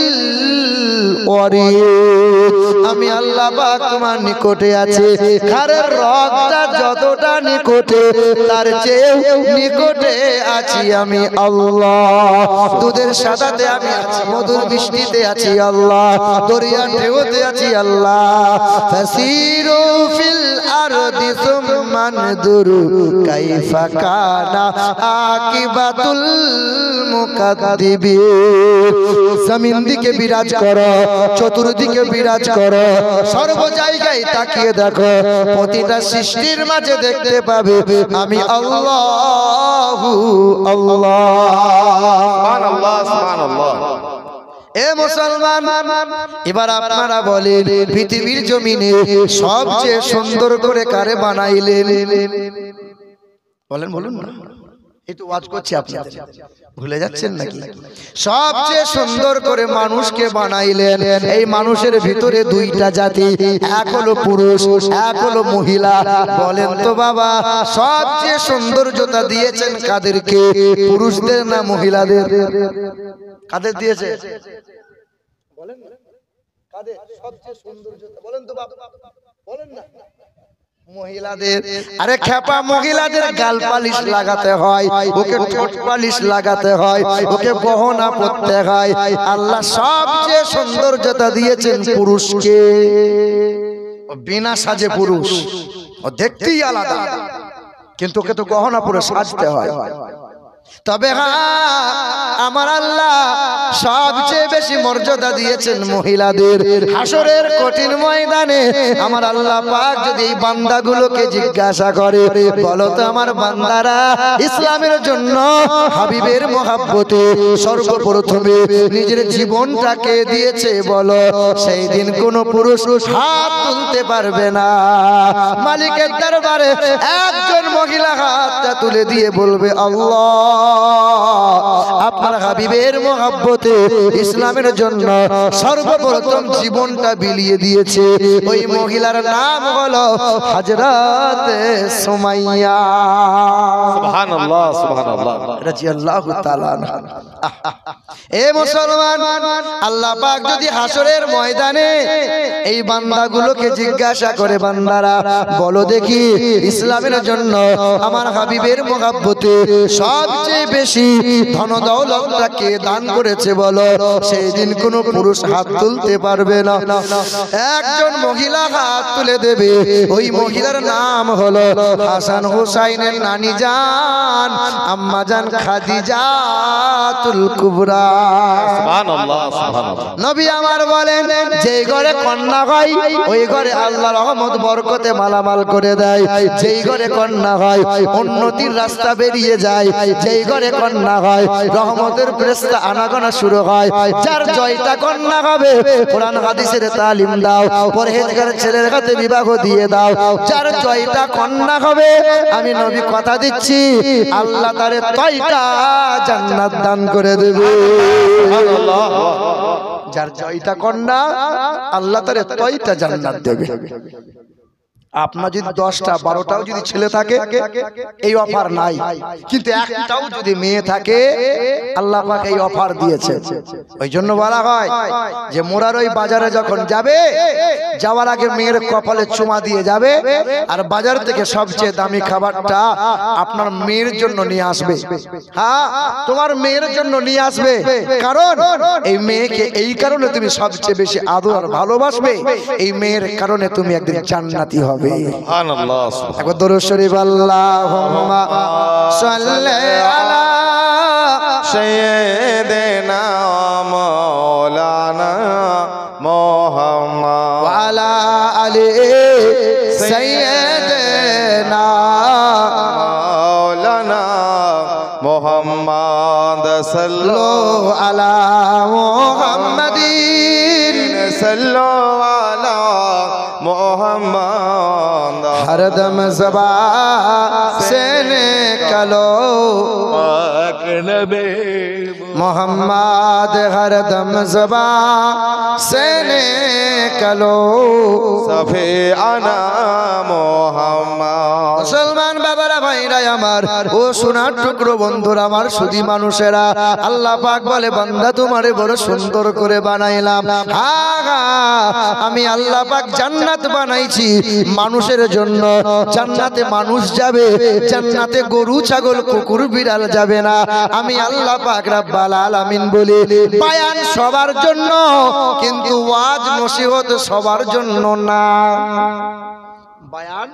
ওয়ারিদ। আমি আল্লাহ পাক তোমার নিকটে আছি। খারের রগটা যতটা নিকটে, তার চেয়ে নিকটে আছি আমি আল্লাহ। দুধের সাদাতে আমি আছি, মধুর বৃষ্টিতে আছি আল্লাহ, দরিয়ার ঢেউতে আছি আল্লাহ। ফাসিরু ফিল আরদি সুম্মা নদুরু কাইফা কানা আকিবাতুল মুকাদ্দিবিন। জমিন দিকে বিরাজ করো, চতুর্দিকে বিরাজ করো, সর্ব জায়গায় তাকিয়ে দেখো, প্রতিটা সৃষ্টির মাঝে দেখতে পাবে আমি আল্লাহু আল্লাহ। সুবহানাল্লাহ, সুবহানাল্লাহ। এ মুসলমান, এবার আপনারা বলেন পৃথিবীর জমিনে সবচেয়ে সুন্দর করে কারে বানাইলেন? বলেন, বলুন না। এই তো ওয়াজ করছি, আপনারা ভুলে যাচ্ছেন নাকি? সবচেয়ে সুন্দর করে মানুষকে বানাইলেন। এই মানুষের ভিতরে দুইটা জাতি, এক হলো পুরুষ, এক হলো মহিলা। বলেন তো বাবা, সবচেয়ে সৌন্দর্যতা দিয়েছেন কাদেরকে? পুরুষদের না মহিলাদের? কাদের দিয়েছে? বলেন না, কাদের সবচেয়ে সৌন্দর্যতা? বলেন তো বাবা, বলেন না। মহিলাদের। আরে খেপা মহিলাদের গাল পালিশ লাগাতে হয়, ওকে ঠোঁট পালিশ লাগাতে হয়, ওকে গহনা পরতে হয়। আল্লাহ সবচেয়ে সৌন্দর্যতা দিয়েছেন পুরুষকে। বিনা সাজে পুরুষ, ও দেখতেই আলাদা, কিন্তু ওকে তো গহনা পরে সাজতে হয়। তবে হ্যাঁ, আমার আল্লাহ সবচেয়ে বেশি মর্যাদা দিয়েছেন মহিলাদের। হাসরের কঠিন ময়দানে আমার আল্লাহ পাক যদি এই বান্দাগুলোকে জিজ্ঞাসা করে, বলো তো আমার বান্দারা ইসলামের জন্য হাবিবের মহব্বতে সর্বপ্রথমে নিজের জীবনটাকে দিয়েছে, বলো সেই দিন কোন পুরুষ হাত তুলতে পারবে না। মালিকের দরবারে একজন মহিলা হাতটা তুলে দিয়ে বলবে, আল্লাহ আপনার হাবিবের মহব্বতে ইসলামের জন্য সর্বপ্রথম জীবনটা বিলিয়ে দিয়েছে। ওই মহিলার নাম হলো হযরত সুমাইয়া। সুবহানাল্লাহ, সুবহানাল্লাহ। রাদিয়াল্লাহু তাআলা আনহা। এ মুসলমান, আল্লাহ পাক যদি হাসরের ময়দানে এই বান্দাগুলোকে জিজ্ঞাসা করে, বান্দারা বলো দেখি ইসলামের জন্য আমার হাবিবের মহব্বতে সবচেয়ে বেশি ধন দৌলতটাকে দান করেছে, বলো সেই দিন কোন পুরুষ হাত তুলতে পারবে না। একজন মহিলা হাত তুলে দেবে। ওই মহিলার নাম হলো হাসান হুসাইনের নানি জান আম্মা জান খাদিজাতুল কুবরা। সুবহানাল্লাহ, সুবহানাল্লাহ। নবী আমার বলেন, যেই ঘরে কন্যা হয় ওই ঘরে আল্লাহ রহমত বরকতে মালামাল করে দেয়। যেই ঘরে কন্যা হয় উন্নতির রাস্তা বেরিয়ে যায়। যেই ঘরে কন্যা হয় রহমতের ফেরেশতা আনাগোনা শুরু হয়। যার জয়টা কন্যা হবে কোরআন হাদিসের তালিম দাও, পরহেজগারের ছেলের হাতে বিবাহ দিয়ে দাও। যার জয়টা কন্যা হবে, আমি নবী কথা দিচ্ছি আল্লাহ তারে 6টা জান্নাত দান করে দেবে। সুবহানাল্লাহ। যার জয়টা কন্যা, আল্লাহ তারে 6টা জান্নাত দেবে। আপনার যদি 10টা 12টাও যদি ছেলে থাকে এই অফার নাই, কিন্তু একটাও যদি মেয়ে থাকে আল্লাহ পাক এই অফার দিয়েছে। ওই জন্য বলা হয় যে মোরার ওই বাজারে যখন যাবে, যাওয়ার আগে মেয়ের কপালে চুমা দিয়ে যাবে, আর বাজার থেকে সবচেয়ে দামি খাবারটা আপনার মেয়ের জন্য নিয়ে আসবে। হ্যাঁ, তোমার মেয়ের জন্য নিয়ে আসবে, কারণ এই মেয়েকে এই কারণে তুমি সবচেয়ে বেশি আদর আর ভালোবাসবে। এই মেয়ের কারণে তুমি একদিন জান্নাতি হবে। সুবহানাল্লাহ। একবার দরুদ শরীফ, আল্লাহুম্মা সাল্লি আলা সাইয়্যিদিনা মাওলানা মুহাম্মদ ওয়া আলা আলি সাইয়্যিদিনা মাওলানা মুহাম্মদ সাল্লাল্লাহু আলা মুহাম্মাদিন सल्लो अला मोहम्मद हरदम ज़बान से निकलो पाक नबी मोहम्मद हरदम ज़बान से निकलो सफे आना मोहम्मद। मुसलमान बाबारा भाईरा আমার ও সোনার টুকরো বন্ধুরা আমার সুধী মানুষেরা, আল্লাহ পাক বলে বান্দা তোমারে বড় সুন্দর করে বানাইলাম। আমি আল্লাহ পাক জান্নাত বানাইছি মানুষের জন্য। জান্নাতে মানুষ যাবে, জান্নাতে গরু ছাগল কুকুর বিড়াল যাবে না। আমি আল্লাহ পাক রব্বুল আলামিন বলি বায়ান সবার জন্য, কিন্তু ওয়াজ নসিহত সবার জন্য না। বায়ান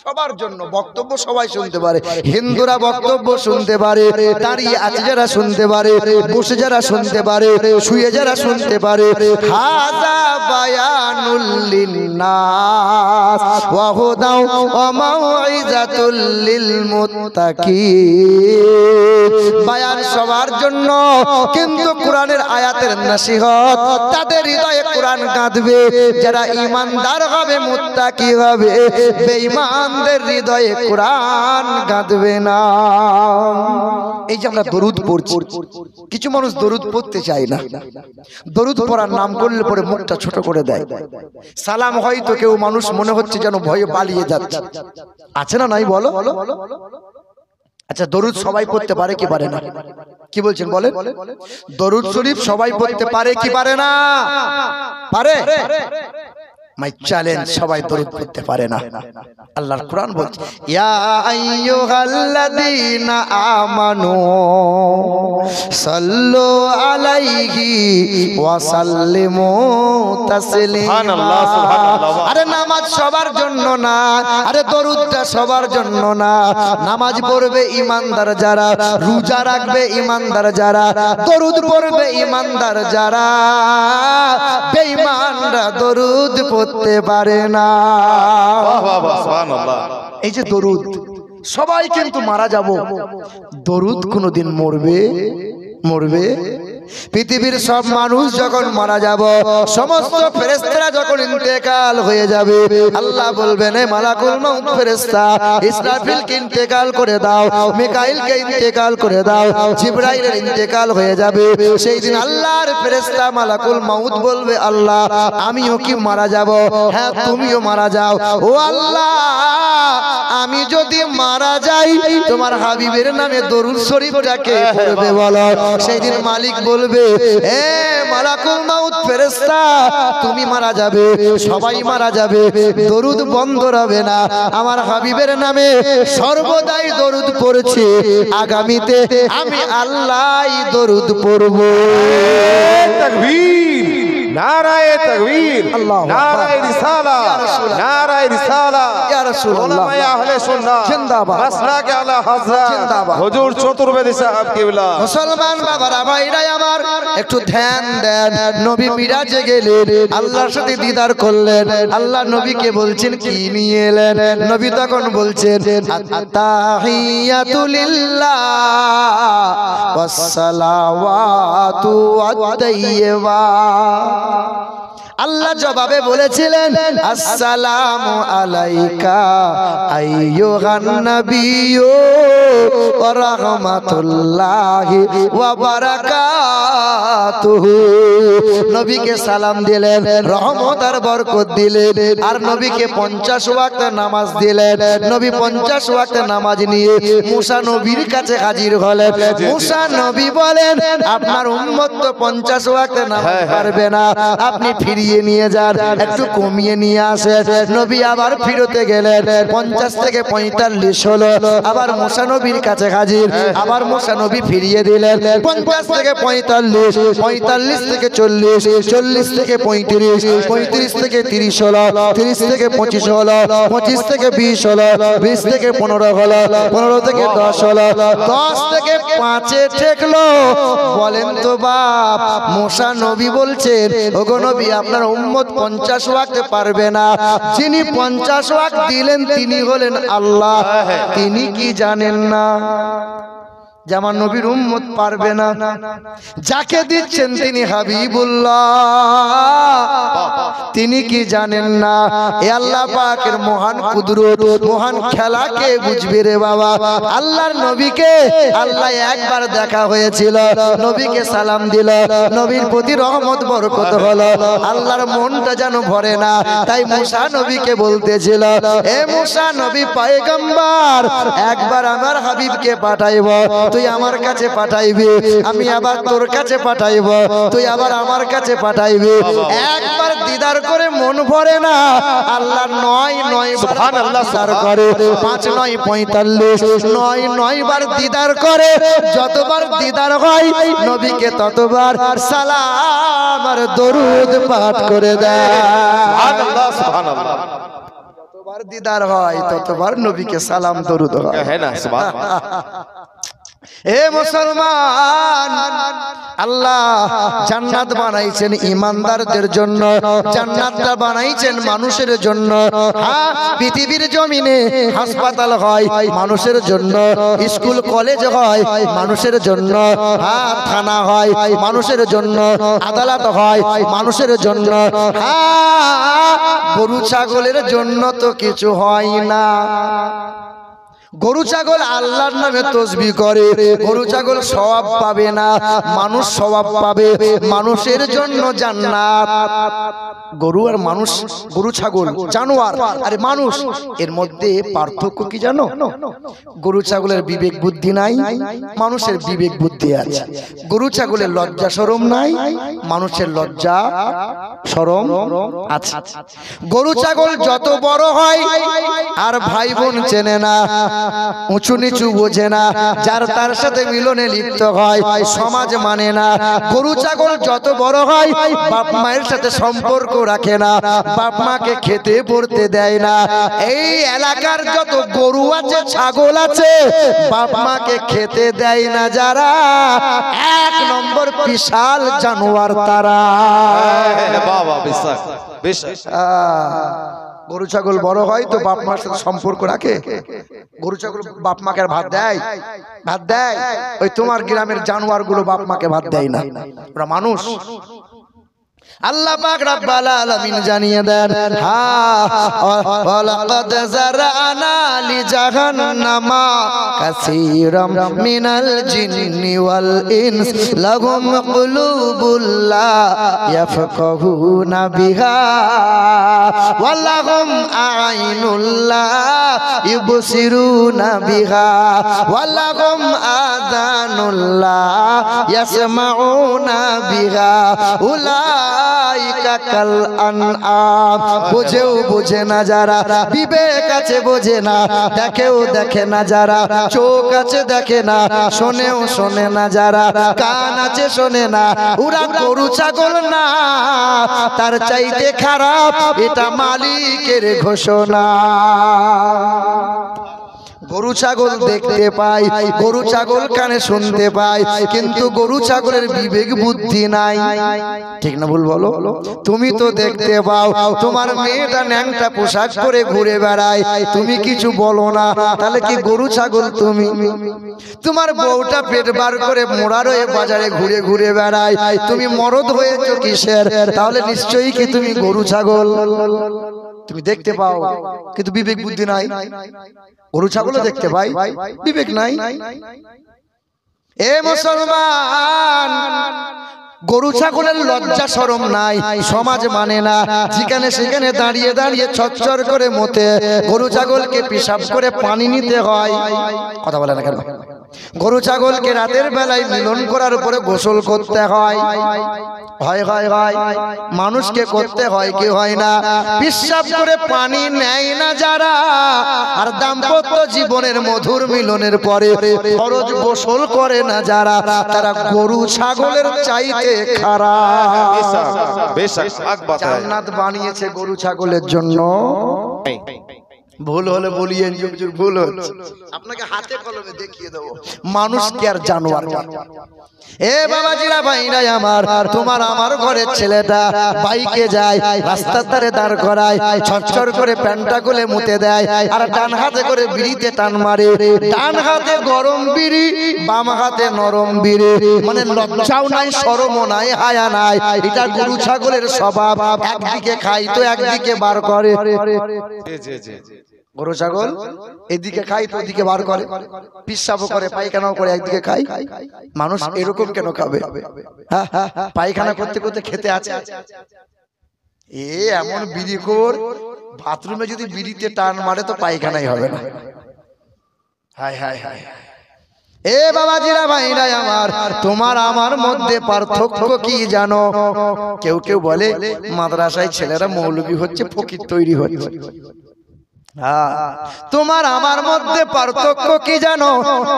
সবার জন্য, বক্তব্য সবাই শুনতে পারে, হিন্দুরা বক্তব্য শুনতে পারে, দাঁড়িয়ে আছে যারা শুনতে পারে, বসে যারা শুনতে পারে, শুয়ে যারা শুনতে পারে। হাযা বায়ানুল লিন্নাস ওয়া হুদাও ওয়া মাউইযাতুল লিল মুত্তাকিন। বায়ান সবার জন্য, কিন্তু কোরআনের আয়াতের নসিহত তাদের হৃদয়ে কোরআন গাঁথবে যারা ঈমানদার হবে, মুত্তাকি হবে। বেঈমানদের হৃদয়ে কোরআন গাঁথবে না। এই যে আমরা দরুদ পড়ছি, কিছু মানুষ দরুদ পড়তে চায় না। দরুদ পড়ার নাম করলে পরে মুখটা ছোট করে দেয়। সালাম হয়তো কেউ মানুষ মনে হচ্ছে যেন ভয়ে পালিয়ে যাচ্ছে, আছে না নাই বলো? আচ্ছা, দরুদ সবাই পড়তে পারে কি পারে না? কি বলছেন বলেন? দরুদ শরীফ সবাই পড়তে পারে কি পারে না? পারে। মাই চ্যালেঞ্জ, সবাই দরুদ পড়তে পারে না। আল্লাহর কোরআন বলছে ইয়া আইয়ুহাল্লাযীনা আমানু সাল্লু আলাইহি ওয়া সাল্লিমু তাসলিমা। সুবহানাল্লাহ, সুবহানাল্লাহ। আরে নামাজ সবার জন্য না, আরে দরুদটা সবার জন্য না। নামাজ পড়বে ঈমানদার যারা, রোজা রাখবে ঈমানদার যারা, দরুদ পড়বে ঈমানদার যারা। বেঈমানরা দরুদ পড়তে পারে না। বাহ বাহ বাহ, সুবহানাল্লাহ। এই যে দরুদ, সবাই কিন্তু মারা যাব, দরুদ কোনদিন মরবে? মরবে? পৃথিবীর সব মানুষ যখন মারা যাব, সমস্ত ফেরেশতারা যখন ইন্তেকাল হয়ে যাবে, আল্লাহ বলবেন এ মালাকুল মউত ফেরেশতা, ইসরাফিলকে ইন্তেকাল করে দাও, মিকাইলকে ইন্তেকাল করে দাও, জিবরাইলের ইন্তেকাল হয়ে যাবে। সেই দিন আল্লাহর ফেরেশতা মালাকুল মউত বলবে আল্লাহ আমিও কি মারা যাব? হ্যাঁ তুমিও মারা যাও। ও আল্লাহ, আমি যদি মারা যাই তোমার হাবিবের নামে দরুদ শরীফটাকে পড়বে বলো। সেই দিন মালিক বলবে এ মালাকুল মউত ফেরেশতা, তুমি মারা যাবে, সবাই মারা যাবে, দরুদ বন্ধ হবে না। আমার হাবিবের নামে সর্বদাই দরুদ পড়ছে, আগামীতে আমি আল্লাহই দরুদ পড়ব। তাকবীর, নারায়ে তাকবীর, আল্লাহু আকবার। নারায়ে রিসালা, নারায়ে রিসালা। ইয়া রাসূলুল্লাহ, উলামায়ে আহলে সুন্নাহ জিন্দাবাদ, মাসলাকে আলা হযরত জিন্দাবাদ, হুজুর চতুর্বেদী সাহেব কিবলা। মুসলমান বাবারা ভাইরাই আমার একটু ধ্যান দেন। নবী মিরাজে গেলেন, আল্লাহর সাথে দিদার করলেন। আল্লাহ নবীকে বলছেন কি নিয়ে এলেন? নবী তখন বলছেন আত্তাহিয়াতু লিল্লাহ ওয়াস সালাওয়াতু ওয়াত-তাইয়্যিবা। আল্লাহ জবাবে বলেছিলেন আসসালামু আলাইকা আইয়ুহান নাবিয়্যু ওয়া রাহমাতুল্লাহি ওয়া বারাকাতুহু। নবীকে সালাম দিলেন, রহমত আর বরকত দিলেন, আর নবীকে 50 ওয়াক্ত নামাজ দিলেন। নবী 50 ওয়াক্ত নামাজ নিয়ে মুসা নবীর কাছে হাজির হলেন। মুসা নবী বলেন আপনার উম্মত তো 50 ওয়াক্ত নামাজ পারবে না, আপনি ফিরিয়ে নিয়ে যান, একটু কমিয়ে নিয়ে আসেন। নবী আবার ফিরতে গেলেন, 50 থেকে 45 হলো। আবার মুসা নবীর কাছে হাজির, আবার মুসা নবী ফিরিয়ে দিলেন। 50 থেকে 45, 45 থেকে 40, 40 থেকে 35, 35 থেকে 30 হলো, 30 থেকে 25 হলো, 25 থেকে 20 হলো, 20 থেকে 15 হলো, 15 থেকে 10 হলো, 10 থেকে 5-এ ঠেকলো। বলেন তো বাপ, মুসা নবী বলছেন ওগো নবী আপনার উম্মত 50 ওয়াক্ত পারবে না। যিনি 50 ওয়াক্ত দিলেন তিনি হলেন আল্লাহ। তিনি কি জানেন না? যে আমার নবীর উম্মত পারবে না। যাকে দিচ্ছেন তিনি হাবিবুল্লাহ। তিনি কি জানেন না এ আল্লাহ পাকের মহান কুদরত, মহান খেলা কে বুঝবে রে বাবা। আল্লাহর নবীকে আল্লাহ একবার দেখা হয়েছিল, নবীকে সালাম দিল, নবীর প্রতি রহমত বরকত হলো, আল্লাহর মনটা যেন ভরে না। তাই মুসা নবীকে বলতেছিল, এ মুসা নবী পয়গম্বর, একবার আমার হাবিবকে পাঠাইব, তুই আমার কাছে পাঠাইবি, আমি আবার তোর কাছে পাঠাইব, তুই আবার আমার কাছে পাঠাইবি। একবার দিদার করে মন ভরে না। আল্লাহ ৯ সুবহানাল্লাহ দিদার করে, ৫ ৯ ৪৫, ৯ বার দিদার করে। যতবার দিদার হয় নবীকে ততবার সালাম আর দরুদ পাঠ করে দেয়। সুবহানাল্লাহ সুবহানাল্লাহ। যতবার দিদার হয় ততবার নবীকে সালাম দরুদ হয়। হ্যাঁ না সুবহানাল্লাহ। এ মুসলমান, আল্লাহ জান্নাত বানাইছেন ইমানদারদের জন্য, জান্নাতটা বানাইছেন মানুষের জন্য। হ্যাঁ, পৃথিবীর জমিনে হাসপাতাল হয় মানুষের জন্য, স্কুল কলেজ হয় মানুষের জন্য, হ্যাঁ থানা হয় মানুষের জন্য, আদালত হয় মানুষের জন্য। হ্যাঁ, গরু ছাগলের জন্য তো কিছু হয় না। গরু ছাগল আল্লাহর নামে তসবিহ করে, গরু ছাগল সওয়াব পাবে না, মানুষ সওয়াব পাবে। মানুষের জন্য জান্নাত। গরু আর মানুষ, গরু ছাগল জানোয়ার আর মানুষ, এর মধ্যে পার্থক্য কি জানো? গরু ছাগলের বিবেক বুদ্ধি নাই, মানুষের বিবেক বুদ্ধি আছে। গরু ছাগলের লজ্জা শরম নাই, মানুষের লজ্জা শরম আছে। গরু ছাগল যত বড় হয় আর ভাই বোন চেনে না, উঁচু নিচু বোঝে না, যার তার সাথে মিলনে লিপ্ত হয়, সমাজ মানে না। গরু ছাগল যত বড় হয় বাপ মায়ের সাথে সম্পর্ক রাখে না, বাপ মাকে খেতে পড়তে দেয় না। এই এলাকার যত গরু আছে ছাগল আছে বাপ মাকে খেতে দেয় না যারা, ১ নম্বর বিশাল জানোয়ার তারা। বাবা বিশ্বাস বিশ্বাস। গরু ছাগল বড় হয় তো বাপ মার সাথে সম্পর্ক রাখে। গরু ছাগল বাপ মাকে ভাত দেয়? ভাত দেয়? ওই তোমার গ্রামের জানোয়ার গুলো বাপ মাকে ভাত দেয় না, ওরা মানুষ। আল্লাহ পাক রব্বুল আলামিন জানিয়ে দেন, ওয়ালাকাদ যারানা লিজাহান্নামা কাসীরাম মিনাল জিন্নি ওয়াল ইনস লাহুম কুলুবুল লা ইয়াফকাহুনা বিহা ওয়া লাহুম আ'ইনুল লা ইউবসিরুনা বিহা ওয়া লাহুম আযানুল লা ইয়াসমাউনা বিহা উলাইকা কাল আনআম। বুঝেও বোঝে না যারা, বিবেক আছে বোঝে না, দেখেও দেখে না যারা, চোখ আছে দেখে না, শোনেও শোনে না যারা, কান আছে শোনে না, ওরা গরু ছাগল না, তার চাইতে খারাপ এটা মালিকের ঘোষণা। গরু ছাগল দেখতে পাই, গরু ছাগল কানে শুনতে পাই, কিন্তু গরু ছাগলের বিবেক বুদ্ধি নাই। ঠিক না ভুল বলো? তুমি তো দেখতে পাও তোমার মেয়েটা ন্যাংটা পোশাক পরে ঘুরে বেড়ায়, তুমি কিছু বলো না, তাহলে কি গরু ছাগল তুমি? তোমার বউটা পেট বার করে মোড়া রয়ে বাজারে ঘুরে ঘুরে বেড়ায়, তুমি মরদ হয়েছো কিসের? তাহলে নিশ্চয়ই কি তুমি গরু ছাগল? তুমি দেখতে পাও কিন্তু বিবেক বুদ্ধি নাই। গরু ছাগলও দেখতে পাই, বিবেক নাই। এ মুসলমান, গরু ছাগলের লজ্জা শরম নাই, সমাজ মানে না, যেখানে সেখানে দাঁড়িয়ে দাঁড়িয়ে ছচ্ছর করে মতে। গরু ছাগলকে পেশাব করে পানি নিতে হয়, কথা বলে না কেন? গরু ছাগলকে রাতের বেলায় মিলন করার পরে গোসল করতে হয়, হয় হয় হয়। মানুষকে করতে হয় কি হয় না? পেশাব করে পানি নেয় না যারা, আর দাম্পত্য জীবনের মধুর মিলনের পরে ফরজ গোসল করে না যারা, তারা গরু ছাগলের চাইতে খারাপ। বেশক বেশক হক বাত है। জান্নাত বানিয়েছে গরু ছাগলের জন্য। ভুল হলে বলিয়েন যে হুজুর ভুল হচ্ছে, আপনাকে হাতে কলমে দেখিয়ে দেবো মানুষ কি আর জানোয়ার। এ বাবাজিরা ভাইরা আমার, তোমার আমার ঘরের ছেলেটা বাইকে যায়, রাস্তার ধারে দাঁড় করায়, ছটছট করে প্যান্টটা খুলে মুতে দেয়, আর ডান হাতে করে বিড়িতে টান মারে। ডান হাতে গরম বিড়ি, বাম হাতে নরম বিড়ি, মানে লজ্জাও নাই, শরমও নাই, হায়া নাই। এটা গরু ছাগলের স্বভাব, একদিকে খাই তো একদিকে বার করে। গরু ছাগল এদিকে খাই তো ওদিকে বার করে, পিসাবও করে, পায়খানাও করে, একদিকে খাই। মানুষ এরকম কেন খাবে? পায়খানা করতে করতে খেতে আছে। এ এমন বিড়িখোর, বাথরুমে যদি বিড়িতে টান মারে তো পায়খানাই হবে না। হায় হায় হায়। এ বাবাজিরা ভাইরা আমার, তোমার আমার মধ্যে পার্থক্য কি জানো? কেউ কেউ বলে মাদ্রাসায় ছেলেরা মৌলবি হচ্ছে, ফকির তৈরি হচ্ছে। তোমার আমার মধ্যে পার্থক্য কি জানো?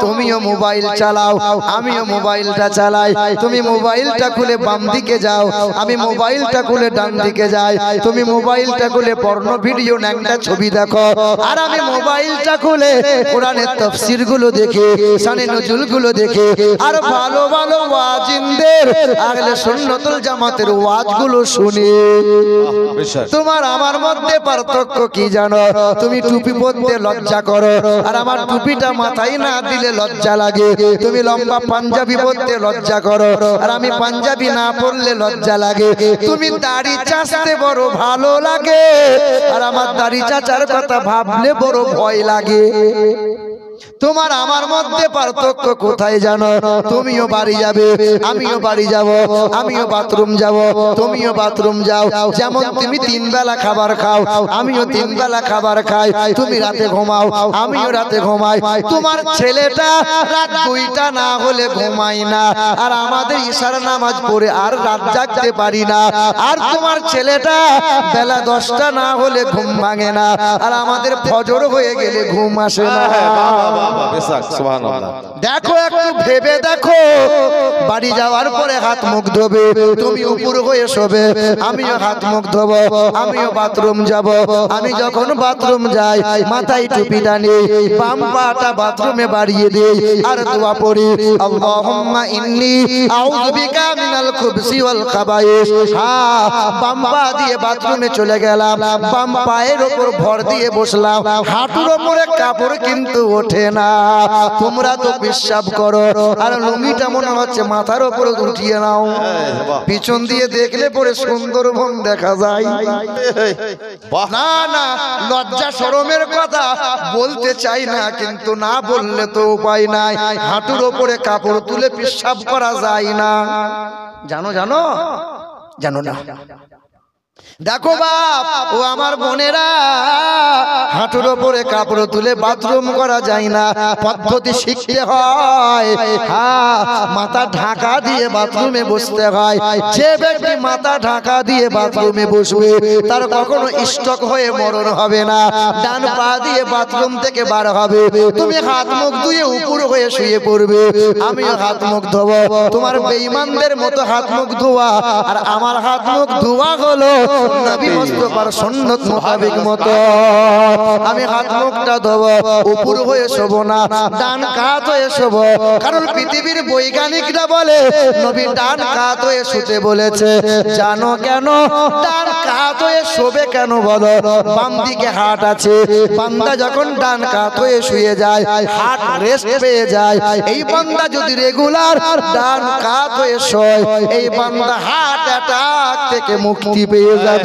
তুমিও মোবাইল চালাও, আমিও মোবাইলটা চালাই। তুমি মোবাইলটা খুলে বাম দিকে যাও, আমি মোবাইলটা খুলে ডান দিকে যাই। তুমি মোবাইলটা খুলে পর্ন ভিডিও ন্যাংটা ছবি দেখো, আর আমি মোবাইলটা খুলে কোরআনের তাফসীর গুলো দেখি, শানে নজুল গুলো দেখি, আর ভালো ভালো ওয়াজিনদের আহলে সুন্নাতুল জামাতের ওয়াজ গুলো শুনি। তোমার আমার মধ্যে পার্থক্য কি জানো? তুমি টুপি পরতে লজ্জা করো, আর আমার টুপিটা মাথায় না দিলে লজ্জা লাগে। তুমি লম্বা পাঞ্জাবি পরতে লজ্জা করো, আর আমি পাঞ্জাবি না পরলে লজ্জা লাগে। তুমি দাড়ি চাচতে বড় ভালো লাগে, আর আমার দাড়ি চাচার কথা ভাবলে বড় ভয় লাগে। তোমার আমার মধ্যে পার্থক্য কোথায় জানো? তুমিও বাড়ি যাবে, আমিও বাড়ি যাব, আমিও বাথরুম যাব, তুমিও বাথরুম যাও। যেমন তুমি 3 বেলা খাবার খাও, আমিও 3 বেলা খাবার খাই। তুমি রাতে ঘুমাও, আমিও রাতে ঘুমাই। তোমার ছেলেটা রাত 2টা না হলে ঘুমায় না, আর আমাদের ইশার নামাজ পড়ে আর রাত জাগতে পারি না। আর তোমার ছেলেটা বেলা 10টা না হলে ঘুম ভাঙে না, আর আমাদের ফজর হয়ে গেলে ঘুম আসে না। দেখো একটু ভেবে দেখো, বাড়ি যাওয়ার পরে হাত মুখ ধোবে, তুমি উপর হয়ে শোবে, আমিও হাত মুখ ধোবো, আমিও বাথরুম যাব। আমি যখন বাথরুম যাই মাথায় টুপিটা নেই, বাম পাটা বাথরুমে বাড়িয়ে দেই, আর দোয়া পড়ি, আল্লাহুম্মা ইন্নী আউযু বিকা মিনাল খুবসি ওয়াল খাবাইস। হ্যাঁ, বাম পা দিয়ে বাথরুমে চলে গেলাম, বাম পায়ের উপর ভর দিয়ে বসলাম, হাঁটুর উপরে কাপড় কিন্তু ওঠে না। তোমরা তো বিশ্বাস করো, আর লুঙ্গিটা মনে হচ্ছে মাথার উপরে উঠিয়ে নাও, পিছন দিয়ে দেখলে পরে সুন্দরবন দেখা যায়। না না, লজ্জা শরমের কথা বলতে চাই না, কিন্তু না বললে তো উপায় নাই। হাঁটুর উপরে কাপড় তুলে পেশাব করা যায় না, জানো জানো জানো না? দেখো বাপ ও আমার বোনেরা, হাঁটুর উপরে কাপড় তুলে বাথরুম করা যায় না, পদ্ধতি শিখতে হয়। হ্যাঁ, মাথা ঢাকা দিয়ে বাথরুমে বসতে হয়। যে ব্যক্তি মাথা ঢাকা দিয়ে বাথরুমে বসবে তার কখনো স্ট্রোক হয়ে মরণ হবে না। ডান পা দিয়ে বাথরুম থেকে বার হবে, তুমি হাত মুখ ধুয়ে উপর হয়ে শুয়ে পড়বে, আমিও হাত মুখ ধোবো। তোমার বেঈমানদের মতো হাত মুখ ধোয়া আর আমার হাত মুখ ধোয়া হলো নবী মুস্তাফার সুন্নাত মোতাবেক মতো। আমি হাত মুখটা ধোবো, উপর হয়ে শোবো না, ডান কাত হয়ে শোবো। কারণ পৃথিবীর বৈজ্ঞানিকরা বলে নবী ডান কাত হয়ে শুতে বলেছে। জানো কেন ডান কাত হয়ে শোবে? কেন বলো? বাম দিকে হাট আছে, বান্দা যখন ডান কাত হয়ে শুয়ে যায় হাট রেস্ট পেয়ে যায়। এই বান্দা যদি রেগুলার ডান কাত হয়ে শোয়, এই বান্দা হার্ট অ্যাটাক থেকে মুক্তি পেয়ে যাবে।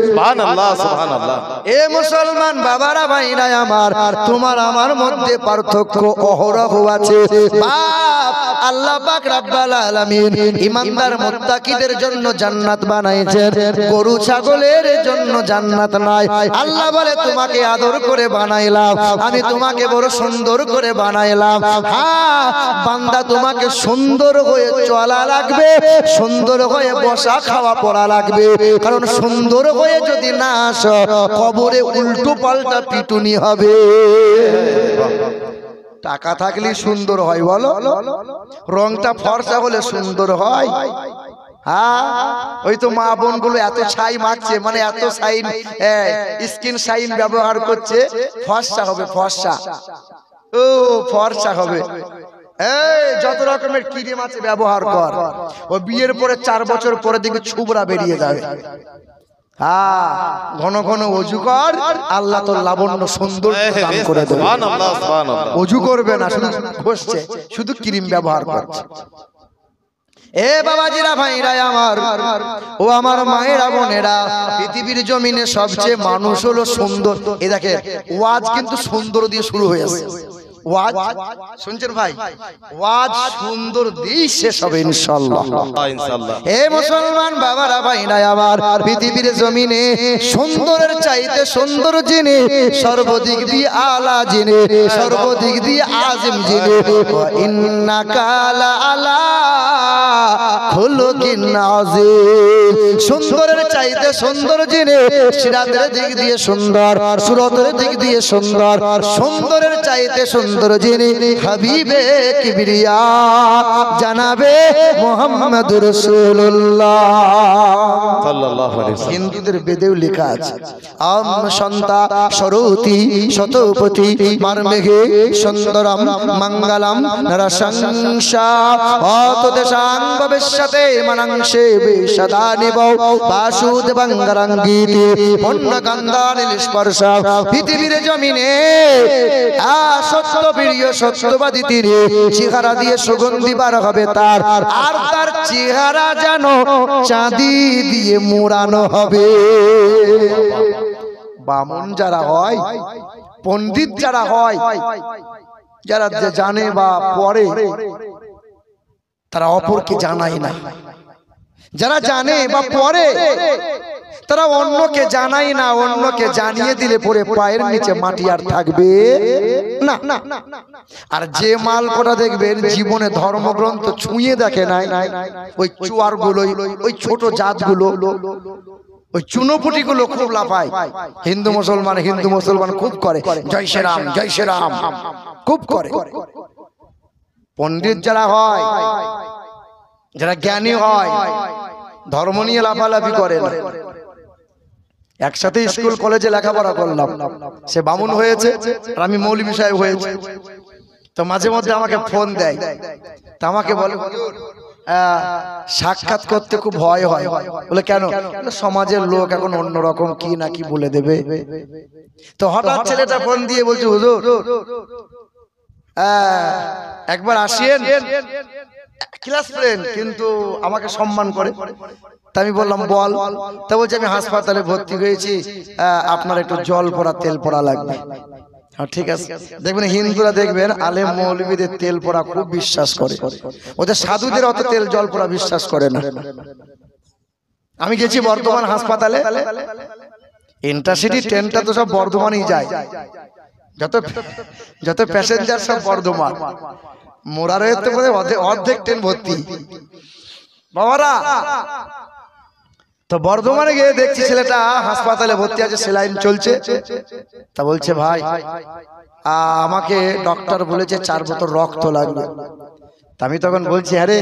সুবহানাল্লাহ, সুবহানাল্লাহ। এ মুসলমান বাবারা ভাইরা আমার, তোমার আমার মধ্যে পার্থক্য অহরহ আছে। বাপ আল্লাহ পাক রব্বুল আলামিন ঈমানদার মুত্তাকিদের জন্য জান্নাত বানাইছেন, গরু ছাগলের জন্য জান্নাত নাই। আল্লাহ বলে তোমাকে আদর করে বানাইলাম, আমি তোমাকে বড় সুন্দর করে বানাইলাম। হ্যাঁ বান্দা, তোমাকে সুন্দর হয়ে চলা লাগবে, সুন্দর হয়ে বসা খাওয়া পড়া লাগবে। কারণ সুন্দর হয়ে যদি না আসো, কবরে উল্টো পাল্টা পিটুনি হবে। টাকা থাকলে সুন্দর হয় বলো? রংটা ফর্সা হলে সুন্দর হয়? হ্যাঁ, ওই তো মা বোন গুলো এত ছাই মাখছে, মানে এত সাইন স্কিন সাইন ব্যবহার করছে, ফর্সা হবে ফর্সা, ও ফর্সা হবে। এই যত রকমের ক্রিম আছে ব্যবহার কর, ও বিয়ের পরে 4 বছর পরে দেখবে ছুবরা বেরিয়ে যাবে। হ্যাঁ, ঘন ঘন অজু কর, আল্লাহ তোর লাবণ্য সুন্দর দান করে দেবে। সুবহানাল্লাহ সুবহানাল্লাহ। অজু করবে না, শুধু ঘষছে, শুধু ক্রিম ব্যবহার করছে। এ বাবাজিরা ভাইরা আমার, ও আমার মায়েরা বোনেরা, পৃথিবীর জমিনে সবচেয়ে মানুষ হলো সুন্দর। এ দেখে ওয়াজ কিন্তু সুন্দর দিয়ে শুরু হয়েছে। ওয়াজ শুনছেন ভাই, ওয়াজ সুন্দর দিয়ে শেষ হবে ইনশাআল্লাহ। ইনশাআল্লাহ। এ মুসলমান বাবারা ভাইরা আমার, পৃথিবীর জমিনে সুন্দরের চাইতে সুন্দর যিনি, সর্বদিক দিয়ে আলা যিনি, সর্বদিক দিয়ে আজিম যিনি, ওয়া ইন্নাকা লা আলা খুলুকিন আযীম। সুন্দরের চাইতে সুন্দর যিনি, সিরাতের দিক দিয়ে সুন্দর, সুরতের দিক দিয়ে সুন্দর, সুন্দরের চাইতে সুন্দর যিনি, হাবিবে কিবরিয়া জানাবে মুহাম্মদুর রাসূলুল্লাহ সাল্লাল্লাহু আলাইহি ওয়াসাল্লাম। হিন্দুদের বেদেও লেখা আছে, আম সন্তা সরতি শতপতি মারমেঘে সুন্দরম মঙ্গলম নরসংসা অতদেশাঙ্গ বিশ্বতে মনংশে বেশদানিব বাসুদেবং গরঙ্গীতি পূর্ণগন্ধানিল স্পর্শ। পৃথিবীর জমিনে সত্য প্রিয় সত্যবাদী তিনি, চেহারা দিয়ে সুগন্ধি বার হবে তার, আর তার চেহারা যেন চাঁদি দিয়ে মোড়ানো হবে। বামন যারা হয়, পণ্ডিত যারা হয়, যারা জানে বা পড়ে, তারা অপরকে জানায় না। যারা জানে বা পড়ে, তারা অন্যকে জানায় না। অন্যকে জানিয়ে দিলে পরে পায়ের নিচে মাটি আর থাকবে না। আর যে মাল কটা দেখবেন জীবনে ধর্মগ্রন্থ ছুঁয়ে দেখে নাই, ওই চুয়ার গুলো, ওই ছোট জাতগুলো, ওই চুনোপুটি গুলো খুব লাফায়। হিন্দু মুসলমান খুব করে জয় শ্রীরাম জয় শ্রীরাম, খুব করে। পণ্ডিত যারা হয়, যারা জ্ঞানী হয়, ধর্ম নিয়ে লাফালাফি করে না। একসাথে স্কুল কলেজে লেখাপড়া করলাম, সে বামুন হয়েছে আর আমি মৌলভী সাহেব হয়েছে। তো মাঝে মধ্যে আমাকে ফোন দেয়, তা আমাকে বলে সাক্ষাৎ করতে খুব ভয় হয়। বলে কেন? সমাজের লোক এখন অন্যরকম কি না কি বলে দেবে। তো হঠাৎ ছেলেটা ফোন দিয়ে বলছে, হুজুর একবার আসিয়েন, ক্লাস ফ্রেন্ড কিন্তু আমাকে সম্মান করে। তা আমি বললাম বল। তা বলছে আমি হাসপাতালে ভর্তি হয়েছি, আপনার একটু জল পড়া তেল পড়া লাগবে। ঠিক আছে। দেখবেন হিন্দুরা দেখবেন আলেম মৌলবীদের তেল পড়া খুব বিশ্বাস করে, ওদের সাধুদের অত তেল জল পড়া বিশ্বাস করে না। আমি গেছি বর্ধমান হাসপাতালে, ইন্টারসিটি ট্রেনটা তো সব বর্ধমানই যায়, যত প্যাসেঞ্জার সব বর্ধমান। মোরারের তো অর্ধেক ট্রেন ভর্তি বাবারা। তো বর্ধমানে গিয়ে দেখছি ছেলেটা হাসপাতালে ভর্তি আছে, সেলাইন চলছে। তা বলছে ভাই আমাকে ডক্টর বলেছে 4 বোতল রক্ত লাগবে। তা আমি তখন বলছি আরে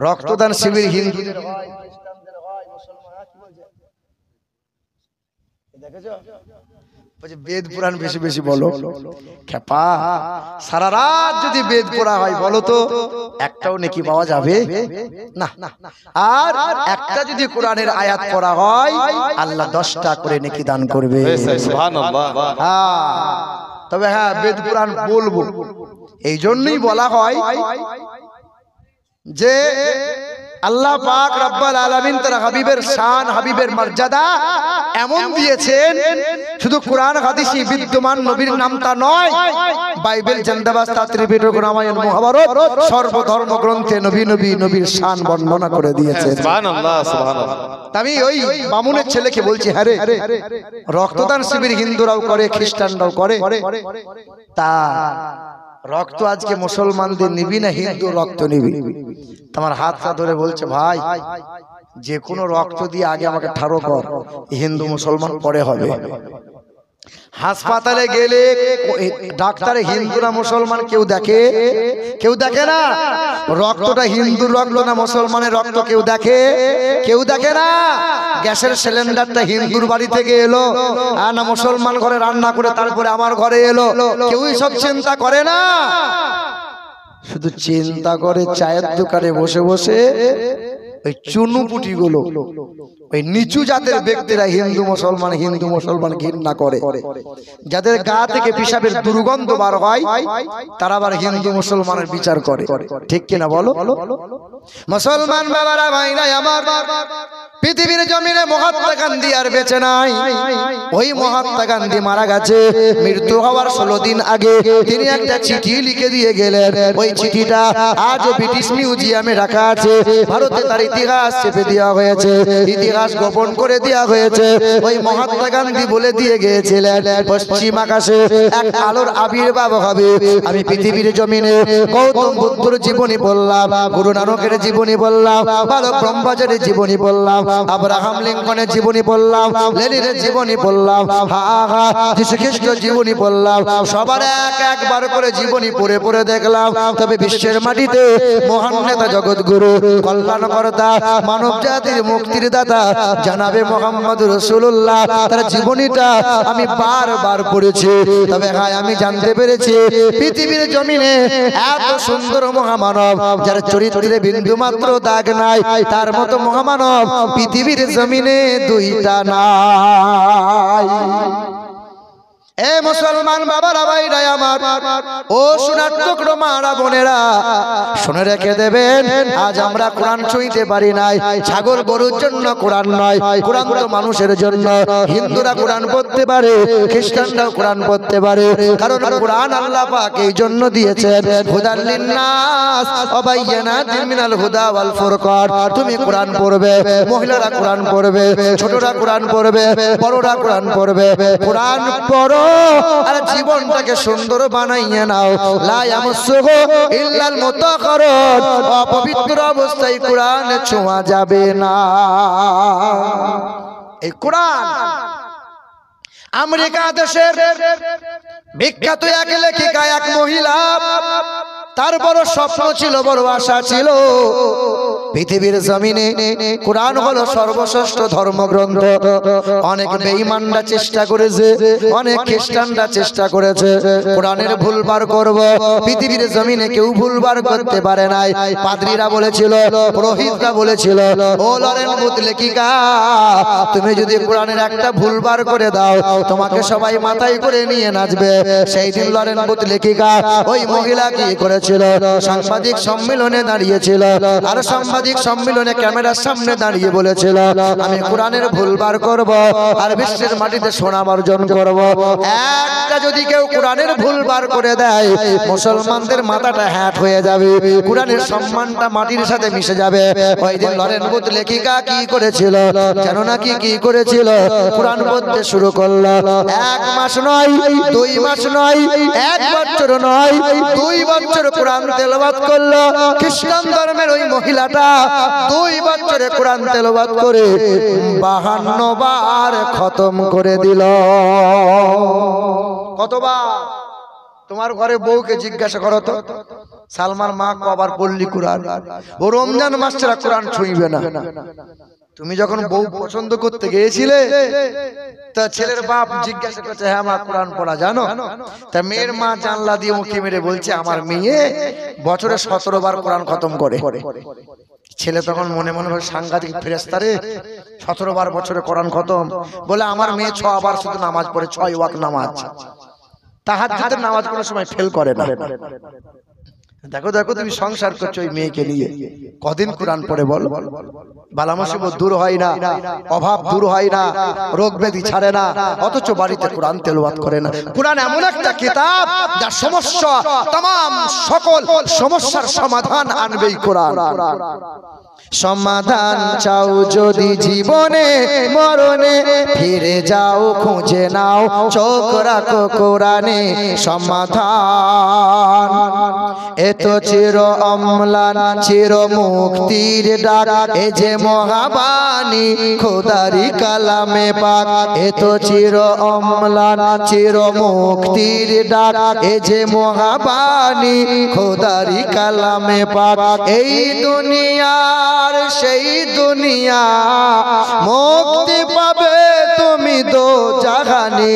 রক্তদান শিবির হিন্দুদের হয়, খ্রিস্টানদের হয়, মুসলমান কি বলছে দেখেছো? বলছে বেদ পুরাণ বেশি বেশি বলো। খেপা, সারা রাত যদি বেদ পড়া হয় বলো তো একটাও নেকি পাওয়া যাবে না। আর একটা যদি কোরআনের আয়াত পড়া হয় আল্লাহ 10টা করে নেকি দান করবে। সুবহানাল্লাহ। তবে হ্যাঁ বেদ পুরাণ বলবো। এই জন্যই বলা হয় যে আল্লাহ পাক রব্বুল আলামিন তার হাবিবের শান, হাবিবের মর্যাদা এমন দিয়েছেন, শুধু কোরআন হাদিসে বিদ্যমান নবীর নামটা নয়, বাইবেল, জান্দাবাস্তা, ত্রিপিটক, রামায়ণ, মহাভারত সর্বধর্ম গ্রন্থে নবীর শান বর্ণনা করে দিয়েছেন। সুবহানাল্লাহ সুবহানাল্লাহ। আমি ওই বামুনের ছেলেকে বলছি, হ্যাঁ রে রক্তদান শিবির হিন্দুরাও করে, খ্রিস্টানরাও করে, তা রক্ত আজকে মুসলমানদের নিবি না হিন্দু রক্ত নিবি? তোমার হাতটা ধরে বলছে ভাই যে কোনো রক্ত দিয়ে আগে আমাকে ঠাড়ো কর, হিন্দু মুসলমান পরে হবে। হাসপাতালে গেলে ডাক্তারে হিন্দু না মুসলমান কেউ দেখে? কেউ দেখে না। রক্তটা হিন্দুর রক্ত না মুসলমানের রক্ত কেউ দেখে? কেউ দেখে না। গ্যাসের সিলিন্ডারটা হিন্দুর বাড়ি থেকে এলো আর না মুসলমান ঘরে রান্না করে তারপরে আমার ঘরে এলো, কেউই সব চিন্তা করে না। শুধু চিন্তা করে চায়ের দোকানে বসে বসে ওই চুনুপুটি গুলো, ওই নিচু জাতের ব্যক্তিরা হিন্দু মুসলমান ঘৃণা করে। যাদের গা থেকে পিশাবের দুর্গন্ধ বার হয় তারা আবার হিন্দু মুসলমানের বিচার করে। ঠিক কিনা বলো? মুসলমান বাবারা ভাইরা আমার, পৃথিবীর জমিনে মহাত্মা গান্ধী আর বেঁচে নাই। ওই মহাত্মা গান্ধী মারা গেছে, মৃত্যু হওয়ার 16 দিন আগে তিনি একটা চিঠি লিখে দিয়ে গেলেন। ওই চিঠিটা আজও ব্রিটিশ মিউজিয়ামে রাখা আছে। ভারতে তার ইতিহাস চেপে দেওয়া হয়েছে, ইতিহাস গোপন করে দেওয়া হয়েছে। ওই মহাত্মা গান্ধী বলে দিয়ে গিয়েছিলেন, পশ্চিম আকাশে এক আলোর আবির্ভাব হবে। আমি পৃথিবীর জমিনে গৌতম বুদ্ধর জীবনী বললাম, গুরু নানকের জীবনী বললাম, বালক ব্রহ্মচারীর জীবনী বললাম, আব্রাহাম লিঙ্কনের জীবনী বললাম, লেনিনের জীবনী বললাম, যীশু খ্রিস্টের জীবনী বললাম। সবার একবার করে জীবনী পড়ে পড়ে দেখলাম। তবে বিশ্বের মাটিতে মহান নেতা, জগৎগুরু, কল্যাণকর্তা, মানব জাতির মুক্তির দাতা জানাবে মোহাম্মদ রাসূলুল্লাহ, তার জীবনীটা আমি বারবার পড়েছি। তবে হ্যাঁ, আমি জানতে পেরেছি পৃথিবীর জমিনে এত সুন্দর মহামানব যার চরিত্রে বিন্দু মাত্র দাগ নাই, তার মতো মহামানব পৃথিবীর জমিনে দুইটা নাই। এ মুসলমান বাবারা ভাইরা আমার, ও সোনার টুকরো মারা বোনেরা, শুনে রেখে দেবেন, আজ আমরা কোরআন ছুঁইতে পারি নাই। ছাগল গরুর জন্য কোরআন নয়, কোরআন তো মানুষের জন্য। হিন্দুরা কোরআন পড়তে পারে, খ্রিস্টানরাও কোরআন পড়তে পারে, কারণ কোরআন আল্লাহ পাক এই জন্য দিয়েছেন, হুদাল লিন্নাস ওয়া বাইয়িনাতিন মিনাল হুদা ওয়াল ফুরকান। তুমি কোরআন পড়বে, মহিলারা কোরআন পড়বে, ছোটরা কোরআন পড়বে, বড়রা কোরআন পড়বে। কোরআন পড়ো আর জীবনটাকে সুন্দর বানাইয়ে নাও। লা ইয়ামসুহু ইল্লাল মুতাহহারুন, অপবিত্র অবস্থায় কোরআন ছোঁয়া যাবে না। এই কোরআন আমেরিকা দেশের বিখ্যাত এক লেখিকা, এক মহিলা, তার বড় স্বপ্ন ছিল, বড় আশা ছিল, পৃথিবীর জমিনে কোরআন হলো সর্বশ্রেষ্ঠ ধর্মগ্রন্থ। অনেক বেঈমানরা চেষ্টা করেছে, অনেক খ্রিস্টানরা চেষ্টা করেছে কোরআনের ভুলবার করব, পৃথিবীর জমিনে কেউ ভুলবার করতে পারে নাই। পাদ্রীরা বলেছিল, পুরোহিতরা বলেছিল, ও লরেন বুথ লেখিকা, তুমি যদি কোরআনের একটা ভুলবার করে দাও তোমাকে সবাই মাথায় করে নিয়ে নাচবে। সেই দিন লরেন বুথ লেখিকা ওই মহিলা কি করেছিল, সাংবাদিক সম্মেলনে দাঁড়িয়েছিল, আর সাংবাদিক সম্মেলনে ক্যামেরার সামনে দাঁড়িয়ে বলেছিল, আমি কোরআনের ভুলবার করব আর বিশ্বের মাটিতে সুনাম অর্জন করব। একটা যদি কেউ কোরআনের ভুলবার করে দেয়, মুসলমানদের মাথাটা হ্যাট হয়ে যাবে, কোরআনের সম্মানটা মাটির সাথে মিশে যাবে। ওই দিন লরেন বুথ লেখিকা কি করেছিল জানো নাকি? কি করেছিল? কোরআন পড়তে শুরু করলো। 1 মাস নয়, 2 মাস নয়, 1 বছর নয়, 2 বছর কোরআন তেলাওয়াত করলো। খ্রিস্টান ধর্মের ওই মহিলাটা 2 বছরে কোরআন তেলাওয়াত করে 52 বার খতম করে দিল। কতবার? তোমার ঘরে বউকে জিজ্ঞাসা করো তো, সালমান মা কবার পড়লি কোরআন? ও রমজান মাস ছাড়া কোরআন ছুঁইবে না। তুমি যখন বউ পছন্দ করতে গিয়েছিলে, তা ছেলের বাপ জিজ্ঞাসা করছে, হ্যাঁ মা কোরআন পড়া জানো? তা মেয়ের মা জানলা দিয়ে মুখে মেরে বলছে, আমার মেয়ে বছরে 17 বার কোরআন খতম করে। ছেলে তখন মনে মনে ভাবে, সাংঘাতিক ফেরেশতা রে, 17 বার বছরে কোরআন খতম। বলে আমার মেয়ে 6 বার শুধু নামাজ পড়ে, 6 ওয়াক্ত নামাজ। তাহাজ্জুদের নামাজ কোনো সময় ফেল করে না। দেখো দেখো, তুমি সংসার করছো ওই মেয়েকে নিয়ে, কদিন কোরআন পড়ে বল? বালা মুসিবত দূর হয় না, অভাব দূর হয় না, রোগ ব্যাধি ছাড়ে না, অথচ বাড়িতে কোরআন তেলাওয়াত করে না। কোরআন এমন একটা কিতাব যার সমস্যা, तमाम সকল সমস্যার সমাধান আনবেই কোরআন। সমাধান চাও যদি জীবনে মরণে, ফিরে যাও খুঁজে নাও, চোখ রাখো কোরআনে সমাধান। এ এত চির অম্লান চির মুক্তির ডাক এ যে মহাবাণী খোদারি কালামে পাক এত চির অম্লান চির মুক্তির ডাক এ যে মহাবাণী খোদারি কালামে পাক এই দুনিয়ার সেই দুনিয়া মুক্তি পাবে তুমি দো জাহানে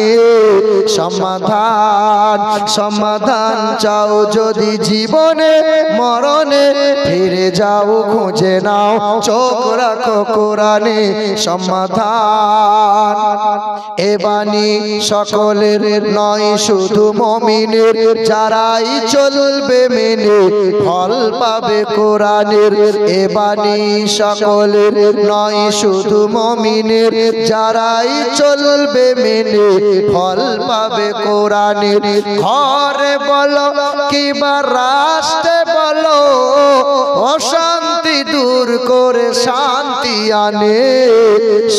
সমাধান সমাধান চাও যদি জীবনে মরণে ফিরে যাও খুঁজে নাও চোখ রাখো কোরআনে সমাধান এ বাণী সকলের নয় শুধু মুমিনের যারাই চলবে মেনে ফল পাবে কোরআনের এ বাণী সকলের নয় শুধু মুমিনের যারাই চলবে মেনে ফল পাবে কোরআনের ঘরে বলো কিবা রাষ্ট্রে বলো অশান্তি দূর করে শান্তি আনে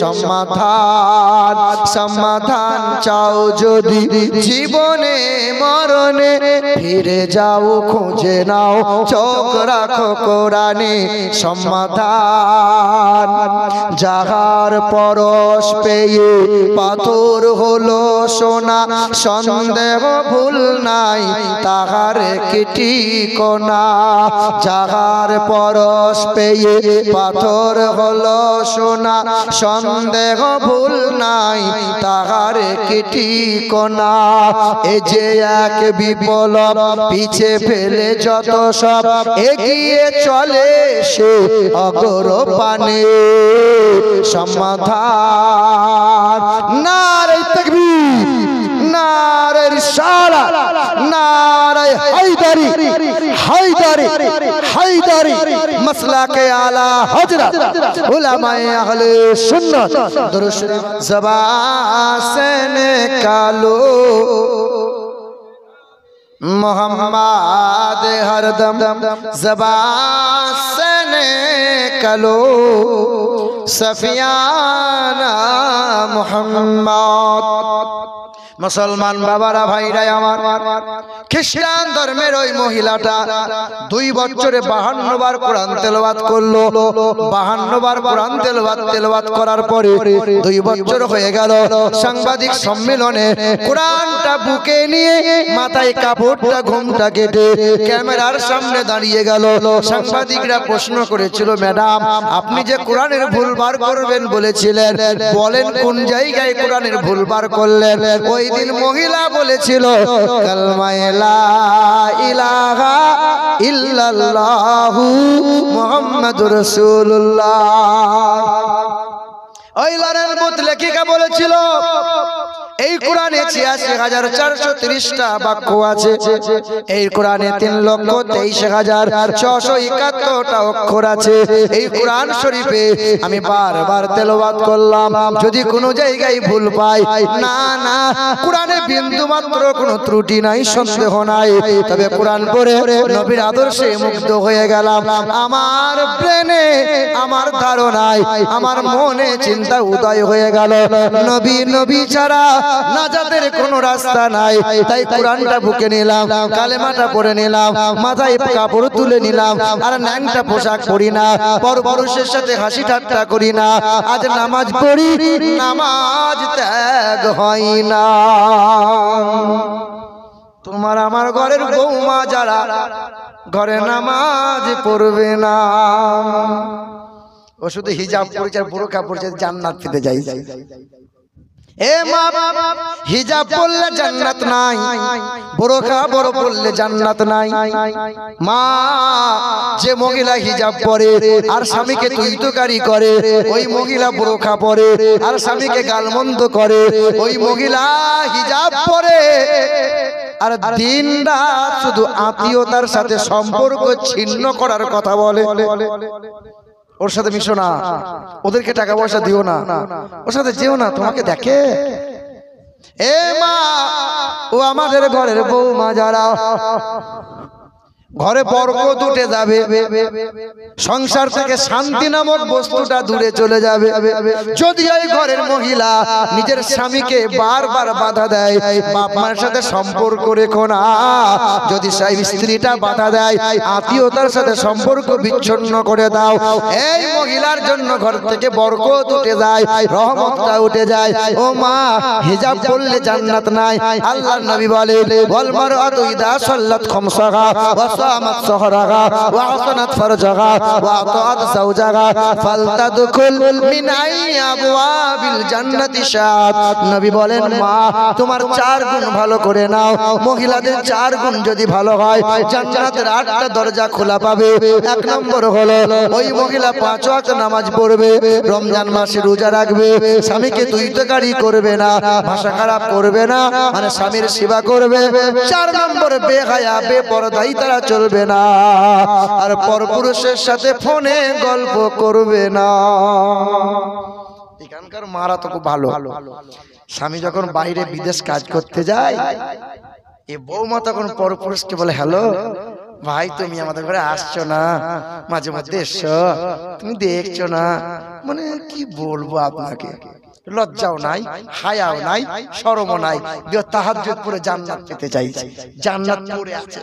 সমাধান সমাধান চাও যদি জীবনে মরণে ফিরে যাও খুঁজে নাও চোখ রাখো কোরআনে সমাধান যাহার পরশ পেয়ে পাথর হলো সোনা সন্দেহ ভুল নাই তাহার কিটি কোনা যাহার পরশ পেয়ে পাথর হলো সোনা সন্দেহ ভুল নাই তাহার কিটি কোনা এ যে এক বিপ্লব পিছে ফেলে যত সব এগিয়ে চলে সে অগর পানে সমাধান নারে তাকবীর নারে রিসালাত নারে হায়দারি হায়দারি হায়দারি মাসলাকে আলা হযরত উলামায়ে আহলে সুন্নাত দুরূদ শরীফ ज़बान से निकालो मोहम्मद हरदम ज़बान से निकालो सफियाना मोहम्मद मुसलमान बाबारा भाईरा আমার খ্রিস্টান ধর্মের ওই মহিলাটা 2 বছরে 52 বার কোরআন তেলাওয়াত করলো 52 বার কোরআন তেলাওয়াত করার পরে 2 বছর হয়ে গেল সাংবাদিক সম্মেলনে কোরআনটা বুকে নিয়ে মাথায় কাপড়টা ঘোমটা কেটে ক্যামেরার সামনে দাঁড়িয়ে গেল সাংবাদিকরা প্রশ্ন করেছিল ম্যাডাম আপনি যে কোরআনের ভুল বার করবেন বলেছিলেন বলেন কোন জায়গায় কোরআনের ভুল বার করলেন ওই দিন মহিলা বলেছিল কালমায়ে লা ইলাহা ইল্লাল্লাহু মুহাম্মাদুর রাসূলুল্লাহ ওই লরেন বুথ লেখিকা বলেছিল এই কোরআনে ৮৬,৪৩০টা বাক্য আছে এই কোরআনে ৩,২৩,৬৭১টা অক্ষর আছে এই কোরআন শরীফে আমি বারবার তেলাওয়াত করলাম যদি কোনো জায়গায় ভুল পাই না না কোরআনে বিন্দু মাত্র কোনো ত্রুটি নাই সন্দেহ নাই তবে কোরআন পড়ে নবীর আদর্শে মুগ্ধ হয়ে গেলাম আমার ব্রেনে আমার ধারণায় আমার মনে চিন্তা উদয় হয়ে গেল নবী নবী ছাড়া নাজাতের কোনো রাস্তা নাই তাই কোরআনটা বুকে নিলাম কালেমাটা পড়ে নিলাম মাথায় কাপড় তুলে নিলাম আর ন্যাংটা পোশাক পরি না পরপুরুষের সাথে হাসি ঠাট্টা করি না আজ নামাজ পড়ি নামাজ ত্যাগ হয় না তোমার আমার ঘরের বৌমা যারা ঘরে নামাজ পড়বে না ও শুধু হিজাব পরিচয় বুরকা পরিচয় জান্নাত পেতে যাই এ মা হিজাব পরলে জান্নাত নাই বুরকা বড় পরলে জান্নাত নাই মা যে মহিলা হিজাব পরে আর স্বামীকে তুইতকারি করে ওই মহিলা বুরকা পরে আর স্বামীকে গালমন্দ করে ওই মহিলা হিজাব পরে আর দিন রাত শুধু আত্মীয়তার সাথে সম্পর্ক ছিন্ন করার কথা বলে ওর সাথে মিশো না ওদেরকে টাকা পয়সা দিও না ওর সাথে যেও না তোমাকে দেখে এ মা ও আমাদের ঘরের বৌমা যারা ঘরে বরকত উঠে যাবে, সংসার থেকে শান্তি নামক বস্তুটা দূরে চলে যাবে। যদি ওই ঘরের মহিলা নিজের স্বামীকে বারবার বাধা দেয়, বাপ মায়ের সাথে সম্পর্ক রেখো না, যদি সেই স্ত্রীটা বাধা দেয় আত্মীয়তার সাথে সম্পর্ক বিচ্ছিন্ন করে দাও, এই মহিলার জন্য ঘর থেকে বরকত উঠে যায়, রহমতটা উঠে যায়। ও মা, হিজাব পরলে জান্নাত নাই। আল্লাহর নবী বলে ওয়াল মারআতু ইযা সাল্লাত খামসাহা ওয়া সামাত সাহরাহা ওয়া আহসানাত ফারজাহা ওয়া আতাআত যাওজাহা ফালতাদখুল মিন আইয়ি আবওয়াবিল জান্নাতি শাআত। নবী বলেন মা, তোমার 4 গুণ ভালো করে নাও। মহিলাদের 4 গুণ যদি ভালো হয়, জান্নাতের 8টা দরজা খোলা পাবে। 1 নম্বর হলো ওই মহিলা 5 ওয়াক্ত নামাজ পড়বে, রমজান মাসে রোজা রাখবে, স্বামীকে তুইতকারী করবে না, ভাষা খারাপ করবে না, মানে স্বামীর সেবা করবে। 4 নম্বর বেহায়া বেপরদাই তারা চলবে না, আর পরপুরুষের সাথে ফোনে গল্প করবে না। এখানকার মারা তো খুব ভালো। স্বামী যখন বাইরে বিদেশ কাজ করতে যায়, এ বৌমা তখন পরপুরুষকে বলে হ্যালো ভাই, তুমি আমাদের ঘরে আসছো না, মাঝে মধ্যে এসছো, তুমি দেখছো না, মানে কি বলবো আপনাকে, লজ্জাও নাই, হায়াও নাই, শরমও নাই, তাহাজ্জুদ পড়ে জান্নাত পেতে চাইছে, জান্নাত পড়ে আছে।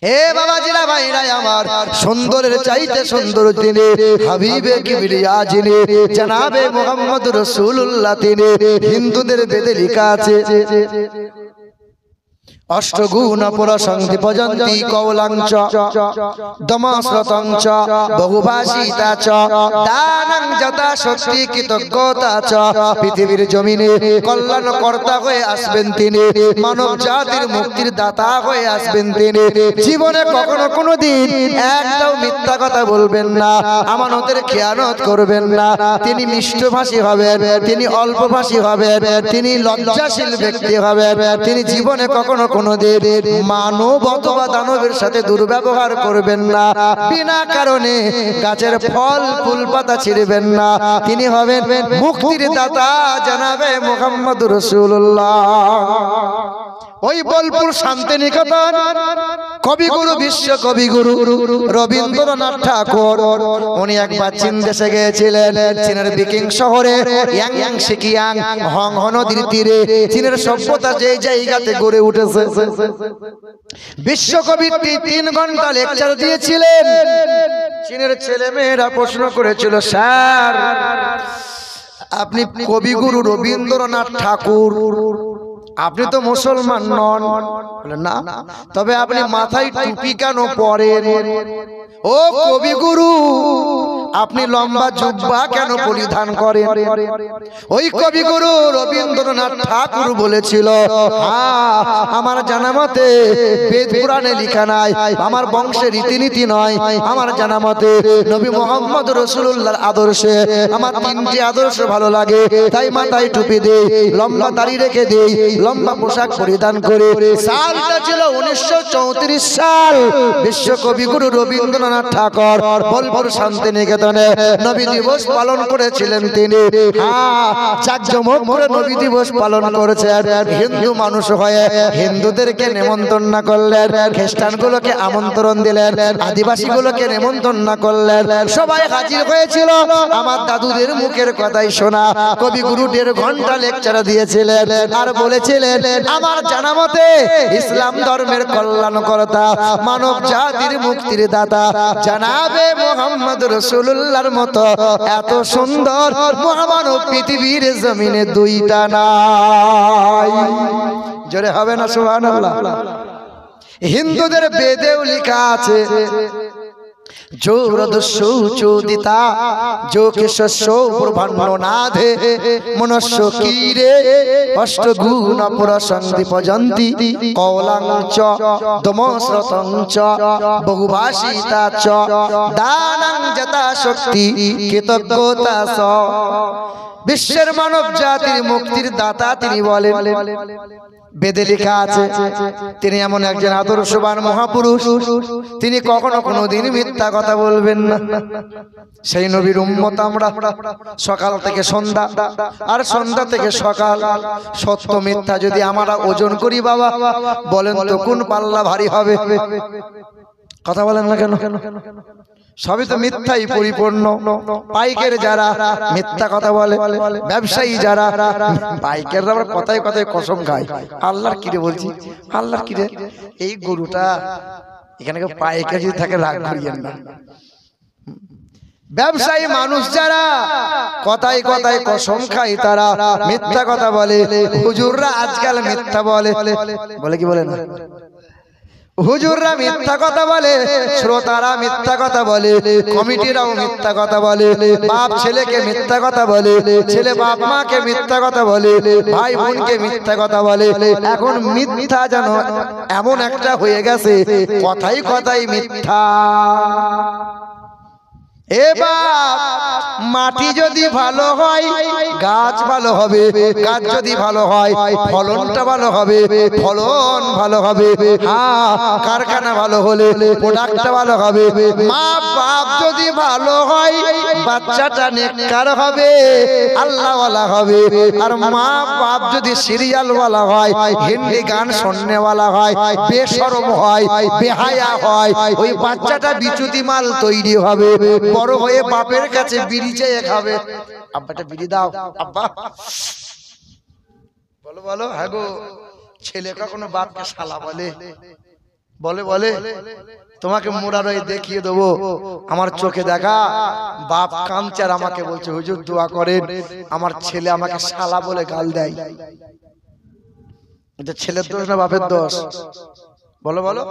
হে বাবাজিরা ভাইরা আমার, সুন্দরের চাইতে সুন্দর তিনি, হাবিবে কিবরিয়া যিনি, জনাবে মুহাম্মদ রাসূলুল্লাহ তিনি। হিন্দুদের বেদে লেখা আছে অষ্টগুণ প্রসংধি পজন্তি কৌলাংচ দমস্রতংচ বহুভাষিতাচ দানং যথা শক্তি কৃতজ্ঞতাচ। পৃথিবীর জমিনে কল্যাণ কর্তা হয়ে আসবেন তিনি, মানব জাতির মুক্তির দাতা হয়ে আসবেন তিনি। জীবনে কখনো কোনো দিন একটাও মিথ্যা কথা বলবেন না, আমানতের খেয়ানত করবেন না। তিনি মিষ্টভাষী হবেন, তিনি অল্পভাষী হবেন, তিনি লজ্জাশীল ব্যক্তি হবেন। তিনি জীবনে কখনো কোনদিন মানব অথবা দানবের সাথে দুর্ব্যবহার করবেন না, বিনা কারণে গাছের ফল ফুল পাতা ছিঁড়বেন না। তিনি হবেন মুক্তির দাতা জনাবে মুহাম্মদুর রাসূলুল্লাহ। ওই বোলপুর শান্তিনিকেতন কবিগুরু, বিশ্ব কবিগুরু রবীন্দ্রনাথ ঠাকুর, উনি একবার চীন দেশে গিয়েছিলেন। চীনের বিকিং শহরে ইয়াং সিকিয়াং হং নদীর তীরে চীনের সভ্যতা যে জায়গাতে গড়ে উঠেছে, বিশ্বকবিটি 3 ঘন্টা লেকচার দিয়েছিলেন। চীনের ছেলে মেয়েরা প্রশ্ন করেছিল, স্যার আপনি কবিগুরু রবীন্দ্রনাথ ঠাকুর, আপনি তো মুসলমান নন। বলে না, তবে আপনি মাথায় টুপি কেন পরেন? ও কবিগুরু, আপনি লম্বা জুব্বা কেন পরিধান করেন? ওই কবিগুরু রবীন্দ্রনাথ ঠাকুর বলেছিল, হ্যাঁ আমার জানা মতে বেদ পুরাণে লেখা নাই, আমার বংশের রীতিনীতি নয়, আমার জানা মতে নবী মুহাম্মদ রাসূলুল্লাহর আদর্শে আমার 3টি আদর্শ ভালো লাগে, তাই মাথায় টুপি দেই, লম্বা দাড়ি রেখে দেই, লম্বা পোশাক পরিধান করে। সালটা ছিল 1934 সাল। বিশ্ব কবিগুরু রবীন্দ্রনাথ ঠাকুর বোলপুর শান্তিনিকেতনে নবী দিবস পালন করেছিলেন তিনি। হ্যাঁ, জাঁকজমক করে নবী দিবস পালন করেছেন। হিন্দু মানুষ হয়ে হিন্দুদেরকে নিমন্ত্রণ না করলেন, খ্রিস্টানগুলোকে আমন্ত্রণ দিলেন, আদিবাসীগুলোকে নিমন্ত্রণ না করলেন, সবাই হাজির হয়েছিল। আমার দাদুদের মুখের কথাই শোনা কবিগুরু 1.5 ঘন্টা লেকচার দিয়েছিলেন, আর বলেছিলেন আমার জানা মতে ইসলাম ধর্মের কল্যাণকর্তা, মানব জাতির মুক্তির দাতা জনাবে মুহাম্মদ রাসূলুল্লাহর মতো এত সুন্দর মহামানব পৃথিবীর জমিনে 2টা নাই। জোরে হবে না সুবহানাল্লাহ? হিন্দুদের বেদেও লেখা আছে, जो रदस्यो चोदिता जो केशस्यो प्रभान्ननाधे मनुष्य कीरे अष्टगुण प्रसंधि पजन्ति कौलांच दमस्रतंच बहुभाषिताच दानं यथा शक्ति कृतज्ञता स। বিশ্বের মানব জাতির মুক্তির দাতা তিনি বলেন, বেদে লেখা আছে তিনি এমন একজন আদর্শবান মহাপুরুষ, তিনি কখনো কোনোদিন মিথ্যা কথা বলবেন না। সেই নবীর উম্মত আমরা, সকাল থেকে সন্ধ্যা আর সন্ধ্যা থেকে সকাল, সত্য মিথ্যা যদি আমরা ওজন করি বাবা, বলেন তো কোন পাল্লা ভারী হবে? কথা বলেন না কেন? সবই তো মিথ্যাই পরিপূর্ণ। পাইকের যারা মিথ্যা কথা বলে, ব্যবসায়ী যারা, পাইকের আবার কথায় কথায় কসম খায়। আল্লাহর কিরে বলছি, আল্লাহর কিরে, এই গরুটা এখানে পাইকার যদি থাকে রাগ করিয়েন না। ব্যবসায়ী মানুষ যারা কথায় কথায় কসম খায়, তারা মিথ্যা কথা বলে। হুজুররা আজকাল মিথ্যা বলে, বলে কি বলে না? হুজুররা মিথ্যা কথা বলে, শ্রোতারা মিথ্যা কথা বলে, কমিটিরাও মিথ্যা কথা বলে, বাপ ছেলেকে মিথ্যা কথা বলে, ছেলে বাপ মাকে মিথ্যা কথা বলে, ভাই বোনকে মিথ্যা কথা বলে। এখন মিথ্যা যেন এমন একটা হয়ে গেছে, কথাই কথাই মিথ্যা। এ বাপ, মাটি যদি ভালো হয় গাছ ভালো হবে, গাছ যদি ভালো হয় ফলনটা ভালো হবে, ফলন ভালো হবে। হ্যাঁ, কারখানা ভালো হলে প্রোডাক্টটা ভালো হবে। মা বাপ যদি ভালো হয় বাচ্চাটা নেককার হবে, আল্লাহওয়ালা হবে। আর মা বাপ যদি সিরিয়ালওয়ালা হয়, হিন্দি গান শুননেওয়ালা হয়, বেশরম হয়, বেহায়া হয়, ওই বাচ্চাটা বিচুতি মাল তৈরি হবে। বড় হয়ে বাপের কাছে বিড়ি চেয়ে খাবে, আব্বাটা বিড়ি দাও, আব্বা বলো বলো। হ্যাঁ গো, ছেলে কখনো বাপকে শালা বলে? বলে বলে তোমাকে মোরারই দেখিয়ে দেবো, আমার চোখে দেখা বাপ কামচার আমাকে বলছে, হুজুর দোয়া করেন, আমার ছেলে আমাকে শালা বলে গাল দেয়। এটা ছেলের দোষ না বাপের দোষ? বলো বলো,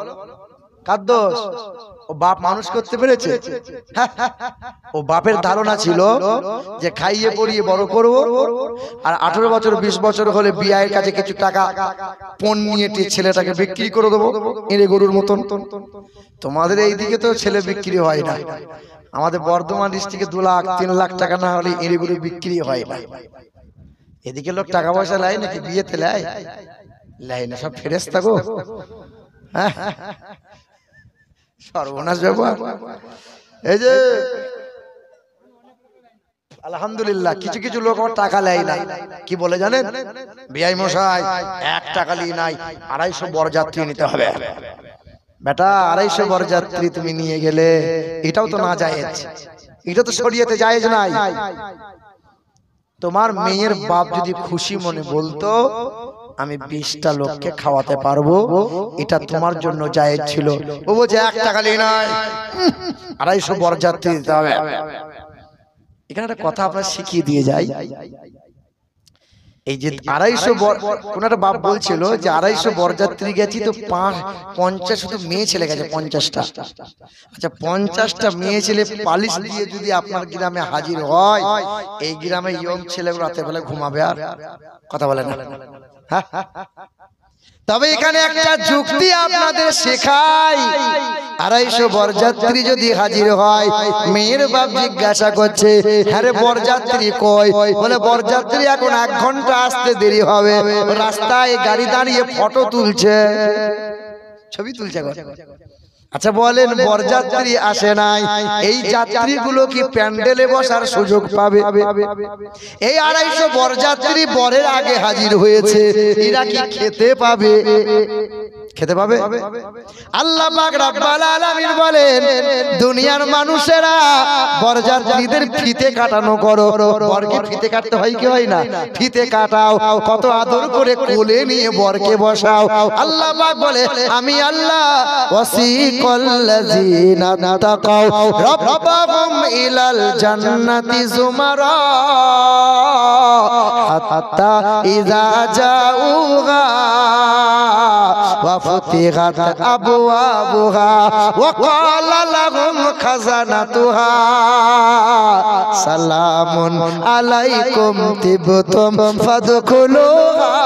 কার দোষ? ও বাপ মানুষ করতে পেরেছে? ও বাপের ধারণা ছিল যে খাইয়ে পড়িয়ে বড় করব, আর 18 বছর 20 বছর হলে বিয়ের কাছে কিছু টাকা পণ নিয়ে ছেলেটাকে বিক্রি করে দেবো এড়ে গরুর মতন। তোমাদের এইদিকে তো ছেলে বিক্রি হয় না, আমাদের বর্ধমান ডিস্ট্রিক্টে 2 লাখ 3 লাখ টাকা না হলে এড়ে গরু বিক্রি হয় না। এদিকে লোক টাকা পয়সা লাই নাকি বিয়েতে লাই? লাই না, সব ফেরেশতা গো। হ্যাঁ, সর্বনাশ ব্যাপার। এই যে আলহামদুলিল্লাহ কিছু কিছু লোক আমার টাকা নেয় না, কি বলে জানেন? বিআই মশাই 1 টাকা লি নাই, 250 বরযাত্রী নিতে হবে। বেটা 250 বরযাত্রী তুমি নিয়ে গেলে এটাও তো না জায়েজ, এটা তো শরীয়তে জায়েজ নাই। তোমার মেয়ের বাপ যদি খুশি মনে বলতো আমি 20টা লোককে খাওয়াতে পারবো, এটা তোমার জন্য জায়েজ ছিল। ও বলছে 1 টাকা লি নাই, 250 বরযাত্রী দিতে হবে। এখানে একটা কথা আপনার শিখিয়ে দিয়ে যাই, এই যে 250 কোন একটা বাপ বলছিল যে 250 বরযাত্রী গেছি তো 50 শুধু মেয়ে ছেলে গেছে 50টা। আচ্ছা 50টা মেয়ে ছেলে পালিশ দিয়ে যদি আপনার গ্রামে হাজির হয়, এই গ্রামে ইয়ং ছেলেগুলো রাতে বেলা ঘুমাবে? আর কথা বলে না? তবে এখানে একটা যুক্তি আপনাদের শেখাই, 250 বরযাত্রী যদি হাজির হয়, মেয়ের বাপ জিজ্ঞাসা করছে হ্যাঁ রে বরযাত্রী কই? বলে বরযাত্রী এখন 1 ঘন্টা আসতে দেরি হবে, রাস্তায় গাড়ি দাঁড়িয়ে ফটো তুলছে, ছবি তুলছে। আচ্ছা বলেন বরযাত্রী আসে নাই, এই যাত্রীগুলো কি প্যান্ডেলে বসার সুযোগ পাবে? এই 250 বরযাত্রী বরের আগে হাজির হয়েছে, এরা কি খেতে পাবে? খেতে পাবে? আল্লাহ পাক রব্বুল আলামিন বলেন দুনিয়ার মানুষেরা বরযাত্রীদের ফিতে কাটানো করো। বরকে ফিতে কাটতে হয় কি হয় না? ফিতে কাটাও, কত আদর করে কোলে নিয়ে বরকে বসাও। আল্লাহ পাক বলে আমি আল্লাহ ওয়াসিকাল্লাযিনা তাকাও রাব্বাহুম ইলাল জান্নাতি যুমারা হাত্তা ইযা জাউহা وفتحت أبوابها وقال لهم خزنتها سلام عليكم طبتم فادخلوها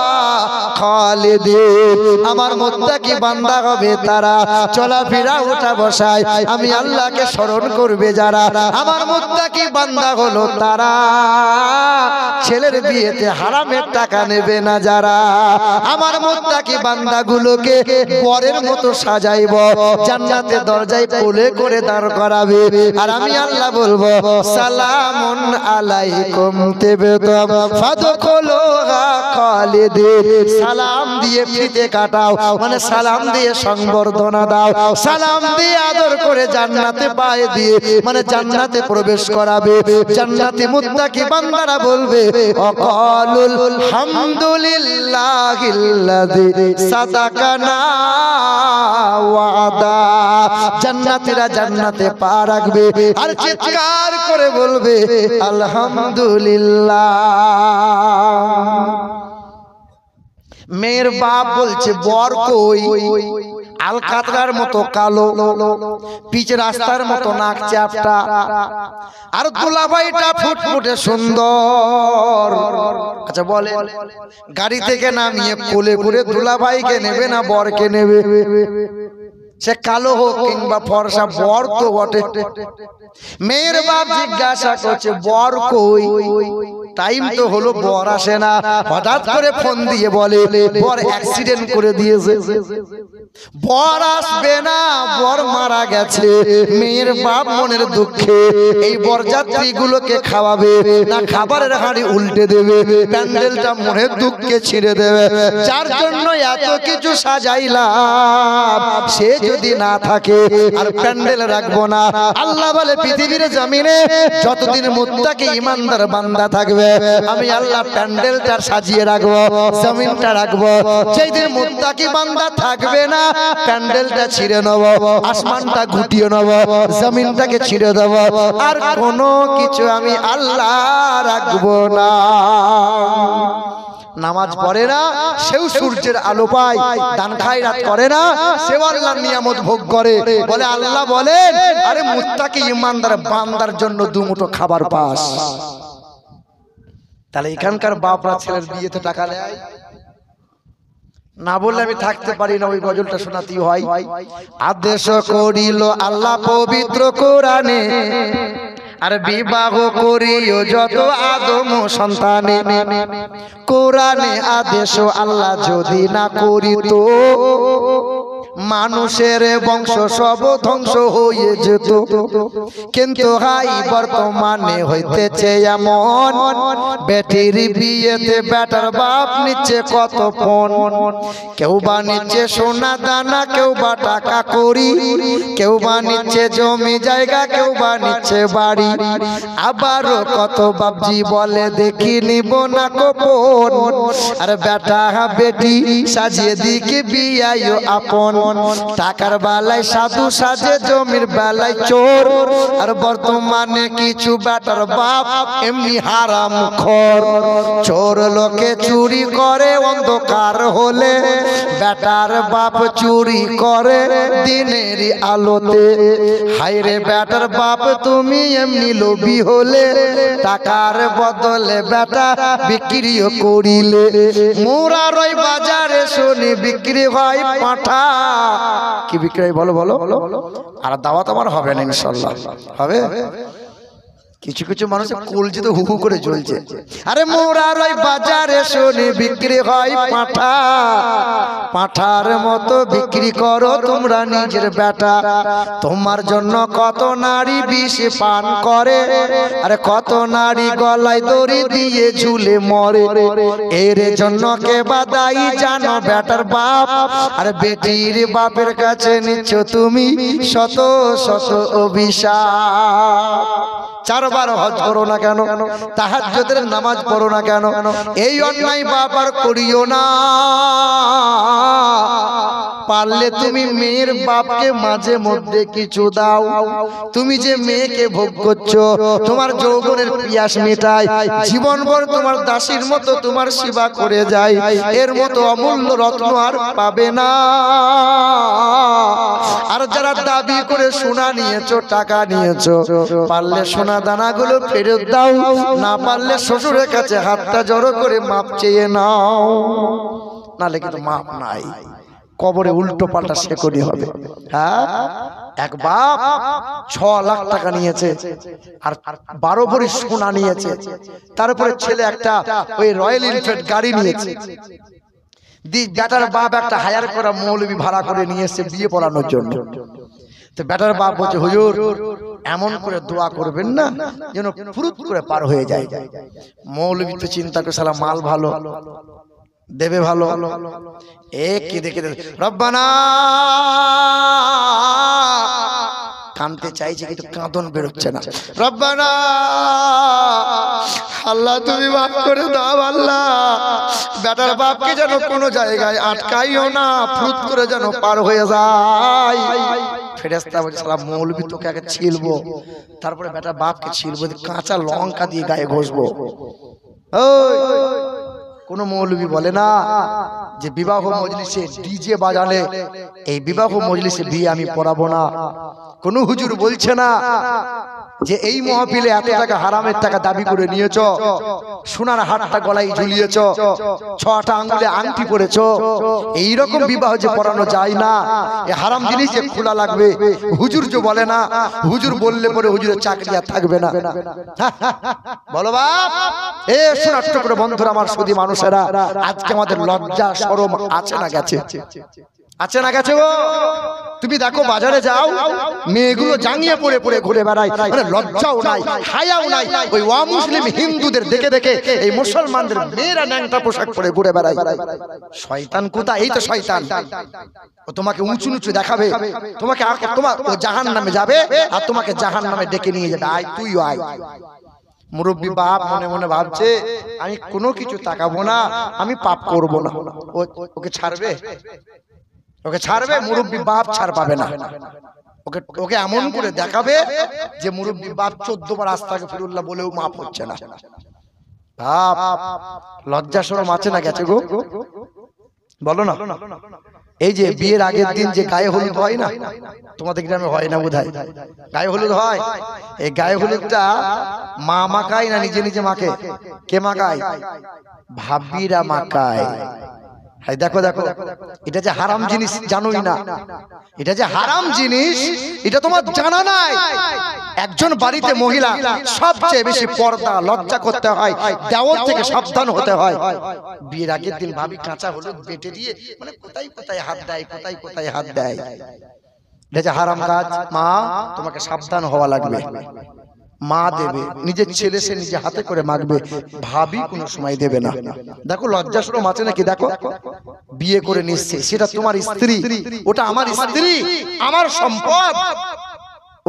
খালিদিন। আমার মুত্তাকি বান্দা হবে তারা, চলাফেরা ওঠা বসায় আমি আল্লাহকে স্মরণ করবে যারা। আমার মুত্তাকি বান্দা হলো তারা, ছেলের বিয়েতে হারামের টাকা নেবে না যারা। আমার মুত্তাকি বান্দাগুলোকে বরের মতো সাজাইব, জান্নাতের দরজায় কোলে করে দাঁড় করাবে। আর আমি আল্লাহ বলবো সালামুন আলাইকুম তিবতুম ফাদখুলুহা খালিদিন। সালাম দিয়ে ফিতে কাটাও, মানে সালাম দিয়ে সংবর্ধনা দাও, সালাম দিয়ে আদর করে জান্নাতে পায়ে দিয়ে মানে জান্নাতে প্রবেশ করাবে। জান্নাতি মুত্তাকি বান্দারা বলবে ওয়াকালুল হামদুলিল্লাহিল্লাযী সাদাকানা ওয়াদা। জান্নাতীরা জান্নাতে পা রাখবে আর চিৎকার করে বলবে আলহামদুলিল্লাহ। মেয়ের বাপ বলছে বর কই? আলকাতরার মতো কালো, পিচ রাস্তার মতো নাক চাপটা, আর দুলাভাইটা ফুটফুটে সুন্দর। আচ্ছা বলে গাড়ি থেকে নামিয়ে কোলে করে দুলাভাইকে নেবে না বরকে নেবে? সে কালো হোক কিংবা ফর্সা, বর তো বটে। মেয়ের বাপ জিজ্ঞাসা করছে বর কই? টাইম তো হলো, বর আসে না। হঠাৎ করে ফোন দিয়ে বলে বর অ্যাক্সিডেন্ট করে দিয়েছে, বর আসবে না, বর মারা গেছে। মেয়ের বাপ মনের দুঃখে এই বরযাত্রী গুলোকে খাওয়াবে না, খাবারের হাঁড়ি উল্টে দেবে, প্যান্ডেলটা মনের দুঃখে ছিঁড়ে দেবে। যার জন্য এত কিছু সাজাইলাম, সে যদি না থাকে আর প্যান্ডেল রাখবো না। আল্লাহ বলে পৃথিবীর জমিনে যতদিন মুত্তাকি ঈমানদার বান্দা থাকবে আমি আল্লাহ প্যান্ডেলটা সাজিয়ে রাখবো, জমিনটা রাখবো। যেই দিন মুত্তাকি বান্দা থাকবে না, প্যান্ডেলটা ছিঁড়ে নেব, আসমানটা গুটিয়ে নেব, জমিনটাকে ছিঁড়ে দেব, আর কোনো কিছু আমি আল্লাহ রাখবো না। নামাজ পড়ে না, সেও সূর্যের আলো পায়। দান খায়রাত করে না, সেও আল্লাহর নিয়ামত ভোগ করে। বলে আল্লাহ বলেন আরে মুত্তাকি ঈমানদার বান্দার জন্য দুমুঠো খাবার পাস। তাহলে এখানকার বাপরা ছেলের বিয়েতে টাকা নেয় না বললে আমি থাকতে পারি না, ওই গজলটা শোনাতেই হয়। আদেশ করিল আল্লাহ পবিত্র কোরআনে, আর বিবাহ করিও যত আদম সন্তানে। কোরআনে আদেশ আল্লাহ যদি না করিত, মানুষের বংশ সব ধ্বংস হয়ে যেত। কিন্তু হাই বর্তমানে হইতেছে এমন, বেটির বিয়েতে বেটার বাপ নিচ্ছে কত পণ। কেউ বা নিচ্ছে সোনা দানা, কেউ বা টাকা করি, কেউ বা নিচ্ছে জমি জায়গা, কেউ বা নিচ্ছে বাড়ি। আবারও কত বাপজি বলে দেখি নিব না কোপন, আর বেটা বেটি সাজিয়ে দিকে বিয়ায় আপন। টাকার বেলায় সাধু সাজে, জমির বেলায় চোর, আর বর্তমানে কিছু বেটার বাপ এমনি হারাম খোর। চোর লোকে চুরি করে অন্ধকার হলে, বেটার বাপ চুরি করে দিনের আলোতে। হায়রে বেটার বাপ তুমি এমনি লোভী হলে, টাকার বদলে বেটা বিক্রিও করিলে। মোরার ওই বাজারে শুনি বিক্রি হয় পাঁঠা। কি বিক্রি হয় বলো বলো? আর দাওয়াত আমার হবে না ইনশাআল্লাহ। হবে? কিছু কিছু মানুষ কলজিতে হু হু করে জ্বলছে। আরে মোরার ওই বাজারে শুনি বিক্রি হয় পাঁঠা, পাঁঠার মতো বিক্রি করো তোমরা নিজের বেটা। তোমার জন্য কত নারী বিষ পান করে, আরে কত নারী গলায় দড়ি দিয়ে ঝুলে মরে। এর জন্য কে বা দায়ী জানো বেটার বাপ, আর বেটির বাপের কাছে নিচ্ছ তুমি শত শত অভিশাপ। চারবার হজ করো না কেন? তাহাজ্জুদের নামাজ পড়ো না কেন? এই অন্যায় বাপ আর করিও না। পারলে তুমি মেয়ের বাপকে মাঝে মধ্যে কিছু দাও। তুমি যে মেয়েকে ভোগ করছো, তোমার যৌবনের পিয়াস মেটায়, জীবনভর তোমার দাসীর মতো তোমার সেবা করে যায়, এর মতো অমূল্য রত্ন আর পাবে না। আর যারা দাবি করে সোনা নিয়েছো, টাকা নিয়েছো, পারলে সোনা দানাগুলো ফেরত দাও, না পারলে শ্বশুরের কাছে হাতটা জড়ো করে মাপ চেয়ে নাও। নালে কিন্তু মাপ নাই, কবরে উল্টো পাল্টা শেকড়ি হবে। হ্যাঁ, এক বাপ 6 লাখ টাকা নিয়েছে আর 12 ভরি সোনা নিয়েছে, তারপরে ছেলে একটা ওই রয়্যাল এনফিল্ড গাড়ি নিয়েছে। বেটার বাপ একটা হায়ার করা মৌলবি ভাড়া করে নিয়ে এসে বিয়ে পড়ানোর জন্য। তো বেটার বাপ বলছে, হুজুর এমন করে দোয়া করবেন না যেন ফুরুত করে পার হয়ে যায়। মৌলবি তো চিন্তা করে সালা মাল ভালো দেবে, ভালো কি দেখে রব্বানা কাঁদতে চাইছে কিন্তু কাঁদন বেরোচ্ছে না। রব্বানা আল্লাহ তুমি মাফ করে দাও আল্লাহ, বেটার বাপকে যেন কোনো জায়গায় আটকাইও না, ফুরুত করে যেন পার হয়ে যায়। ফেরেশতা বলছে, সালা মৌলবি তোকে আগে ছিলবো, তারপরে বেটার বাপকে ছিলবো, কাঁচা লঙ্কা দিয়ে গায়ে ঘষবো। কোন মৌলবি বলে না যে বিবাহ মজলিসে ডিজে বাজালে এই বিবাহ মজলিসে বিয়ে আমি পড়াবো না। কোন হুজুর বলছে না যে এই মাহফিলে এত টাকা হারামের টাকা দাবি করে নিয়েছ, সোনার হারটা গলায় ঝুলিয়েছ, 6টা আঙ্গুলে আংটি পরেছ, এইরকম বিবাহ যে পড়ানো যায় না, এই হারাম জিনিস যে খোলা লাগবে। হুজুর যে বলে না, হুজুর বললে পরে হুজুরের চাকরি আর থাকবে না। বলো বাপ, এ সোনার টুকরো বন্ধুরা আমার সুধী মানুষেরা, আজকে আমাদের লজ্জা শরম আছে না গেছে? আছে না গেছে? ও তুমি দেখো বাজারে যাও, মেয়েগুলো জাঙ্গিয়ে পরে পরে ঘুরে বেড়ায়, মানে লজ্জাও নাই, হায়াও নাই। ওই অমুসলিম হিন্দুদের দেখে দেখে এই মুসলমানদের মেয়েরা ন্যাংটা পোশাক পরে ঘুরে বেড়ায়। শয়তান কোথায়? এই তো শয়তান। ও তোমাকে উঁচু নিচু দেখাবে, তোমাকে তোমার ও জাহান্নামে যাবে আর তোমাকে জাহান্নামে ডেকে নিয়ে যাবে, আয় তুইও আয়। মুরব্বী বাপ মনে মনে ভাবছে, আমি কোনো কিছু তাকাবো না, আমি পাপ করব না। ওকে ছাড়বে? ওকে ছাড়বে? মুরব্বী বাপ ছাড় পাবে না। ওকে এমন করে দেখাবে যে মুরব্বী বাপ 14 বার আস্তাগফিরুল্লাহ বলেও মাফ হচ্ছে না। বাপ লজ্জা শরম আছে না গেছে গো? বলো না। এই যে বিয়ের আগের দিন যে গায়ে হলুদ হয় না, তোমাদের গ্রামে হয় না বোধহয়? গায়ে হলুদ হয়। এই গায়ে হলুদটা মা মাখায় না নিজে নিজে মাখে? কে মাখায়? ভাবিরা মাখায়। হাই দেখো দেখো, এটা যে হারাম জিনিস জানোই না, এটা যে হারাম জিনিস এটা তোমার জানা নাই। একজন বাড়িতে মহিলা সবচেয়ে বেশি পর্দা লজ্জা করতে হয়, দেওয়ার থেকে সাবধান হতে হয়। বিয়ের আগের দিন ভাবি কাঁচা হলুদ বেটে দিয়ে মানে কোথায় কোথায় হাত দেয়, কোথায় কোথায় হাত দেয়। এটা যে হারাম কাজ, মা তোমাকে সাবধান হওয়া লাগবে। মা দেবে, নিজের ছেলে সে নিজে হাতে করে মাখবে, ভাবি কোনো সময় দেবে না। দেখো লজ্জা শরম আছে নাকি? দেখো বিয়ে করে নিচ্ছে, সেটা তোমার স্ত্রী, ওটা আমার স্ত্রী, আমার সম্পদ।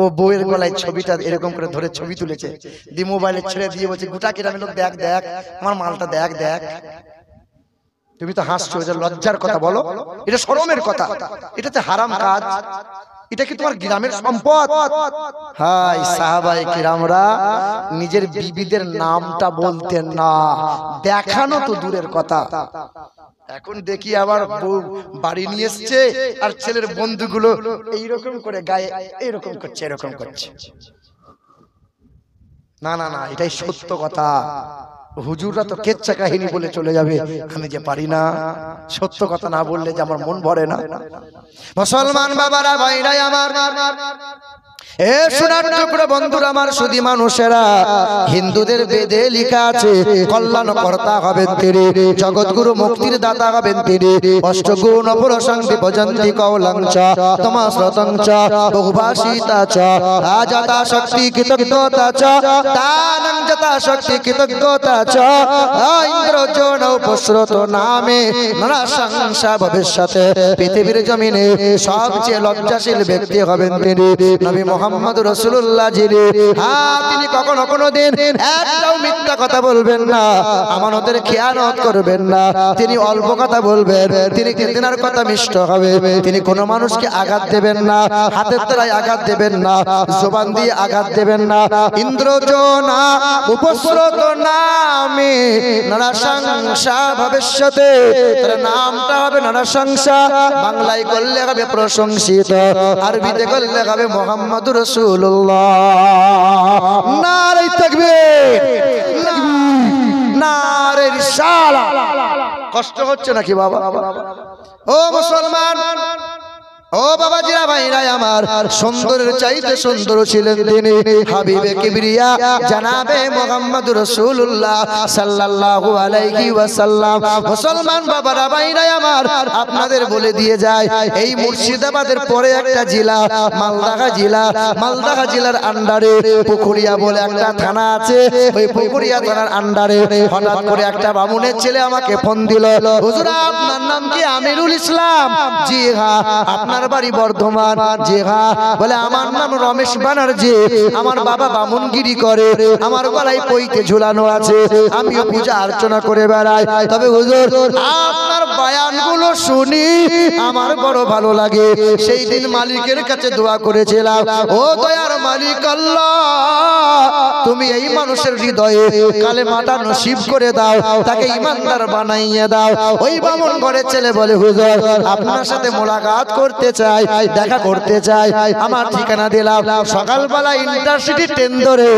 ও বউয়ের গলায় ছবিটা এরকম করে ধরে ছবি তুলেছে, দিয়ে মোবাইলে ছেড়ে দিয়ে বলছে গোটা কিরামের লোক দেখ দেখ আমার মালটা দেখ দেখ। তুমি তো হাসছো, এটা লজ্জার কথা বলো, এটা শরমের কথা, এটাতে হারাম কাজ। এটা কি তোমার গ্রামের সম্পদ? হাই সাহাবায়ে কিরামরা নিজের বিবিদের নামটা বলতেন না, দেখানো তো দূরের কথা। এখন দেখি আবার বউ বাড়ি নিয়ে এসছে আর ছেলের বন্ধুগুলো এইরকম করে গায়ে এইরকম করছে, এরকম করছে। না না না, এটাই সত্য কথা। হুজুররা তো কেচ্ছা কাহিনী বলে চলে যাবে, আমি যে পারি না, সত্য কথা না বললে যে আমার মন ভরে না। মুসলমান বাবারা ভাইরাই আমার, এ সোনার টুকরো বন্ধুরা আমার সুধী মানুষেরা, হিন্দুদের বেদে লেখা আছে কল্যাণ কর্তা হবেন তিনি, জগৎগুরু মুক্তির দাতা হবেন তিনি। অষ্টগুণ অপরসংতি ভজন্তি কৌলঞ্চ তমস্রতঞ্চ বহুভাষিতা চ আজাতা শক্তি কৃতজ্ঞতা চ দানং যতা শক্তি কৃতজ্ঞতা চ ইন্দ্রজন উপস্রত নামে নানা সংসা ভবিষ্যতে। পৃথিবীর জমিনে সবচেয়ে লজ্জাশীল ব্যক্তি হবেন তিনি নবী মুহাম্মদ রাসূলুল্লাহ যিনি। হ্যাঁ, তিনি কখনো কোনোদিন একটাও মিথ্যা কথা বলবেন না, আমানতের খেয়ানত করবেন না, তিনি অল্প কথা বলবেন, তিনি তেনার কথা মিষ্ট হবে, তিনি কোনো মানুষকে আঘাত দেবেন না, হাতের দ্বারাই আঘাত দেবেন না, জবান দিয়ে আঘাত দেবেন না। ইন্দ্রজনা উপস্রত নামে নরসংসা ভবিষ্যতে, তার নামটা হবে নরসংসা। বাংলায় করলে হবে প্রশংসিত, আরবিতে করলে হবে মুহাম্মদুর রাসূলুল্লাহ। নারে তাকবীর, নারে রিসালাত। কষ্ট হচ্ছে নাকি বাবা? ও মুসলমান, ও বাবাজিরা ভাইরা আমার, সুন্দরের চাইতে সুন্দর ছিলেন তিনি হাবিবে কিবরিয়া জনাবে মুহাম্মদুর রাসূলুল্লাহ সাল্লাল্লাহু আলাইহি ওয়াসাল্লাম। মুসলমান বাবারা ভাইরা আমার, আপনাদের বলে দিয়ে যায়, এই মুর্শিদাবাদের পরে একটা জেলা মালদা জেলা, মালদা জেলার আন্ডারে পুকুরিয়া বলে একটা থানা আছে। ওই পুকুরিয়া থানার আন্ডারে হঠাৎ করে একটা বামুনের ছেলে আমাকে ফোন দিল, হুজুর আপনার নাম কি আমিরুল ইসলাম? জি হ্যাঁ। আপনার বাড়ি বর্ধমান? জি হ্যাঁ। বলে আমার নাম রমেশ ব্যানার্জি, আমার বাবা বামুনগিরি করে, আমার গলায় পইতে ঝুলানো আছে, আমিও পূজা অর্চনা করে বেড়াই। তবে হুজুর আপনার বয়ানগুলো শুনি আমার বড় ভালো লাগে। সেই দিন মালিকের কাছে দোয়া করেছিলাম, ও দয়ার মালিক আল্লাহ, তুমি এই মানুষের হৃদয়ে কালেমাটা নসিব করে দাও, তাকে ইমানদার বানাইয়ে দাও। ওই বামুন ঘরের ছেলে বলে, হুজুর আপনার সাথে মোলাকাত করতে চাই, দেখা করতে চাই। আমার ঠিকানা দিলাম, সকালবেলা ইন্টারসিটি ট্রেন ধরে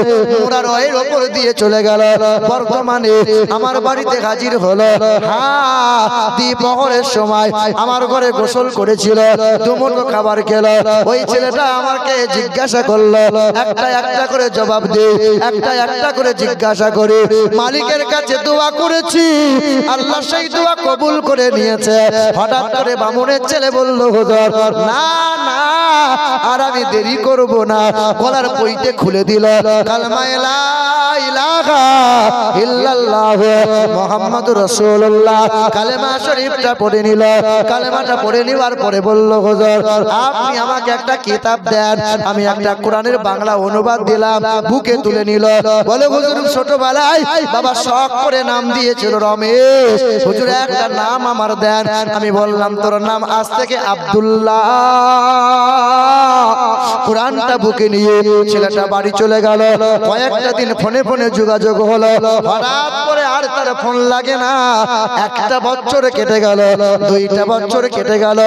মুরারয়ের ওপর দিয়ে চলে গেল, বর্তমানে আমার বাড়িতে হাজির হলো। হ্যাঁ, দ্বিপ্রহরের সময় আমার ঘরে গোসল করেছিল, দুমুঠো খাবার খেলো। ওই ছেলেটা আমাকে জিজ্ঞাসা করলো, একটা একটা করে জবাব দে, একটা একটা করে জিজ্ঞাসা করে। মালিকের কাছে দোয়া করেছি, আল্লাহ সেই দোয়া কবুল করে নিয়েছে। হঠাৎ করে বামুনের ছেলে বলল, হুজুর না না, আর আমি দেরি করব না। গলার পইতে খুলে দিল, কালেমা লা ইলাহা ইল্লাল্লাহ মুহাম্মাদুর রাসূলুল্লাহ, কালেমা শরীফটা পড়ে নিল। কালেমাটা পড়ে নেওয়ার পরে বলল, হুজুর আপনি আমাকে একটা কিতাব দেন। আমি একটা কোরআনের বাংলা অনুবাদ দিলাম, বুকে তুলে নিল। বলে, হুজুর ছোটবেলায় বাবা শখ করে নাম দিয়েছিল রমেশ, হুজুর একটা নাম আমার দেন। আমি বললাম, তোর নাম আজ থেকে আব্দুল্লাহ। কোরআনটা বুকে নিয়ে ছেলেটা বাড়ি চলে গেল। কয়েকটা দিন ফোনে ফোনে যোগাযোগ হলো, হঠাৎ করে আর তার ফোন লাগে না। একটা বছর কেটে গেল, দুইটা বছর কেটে গেল।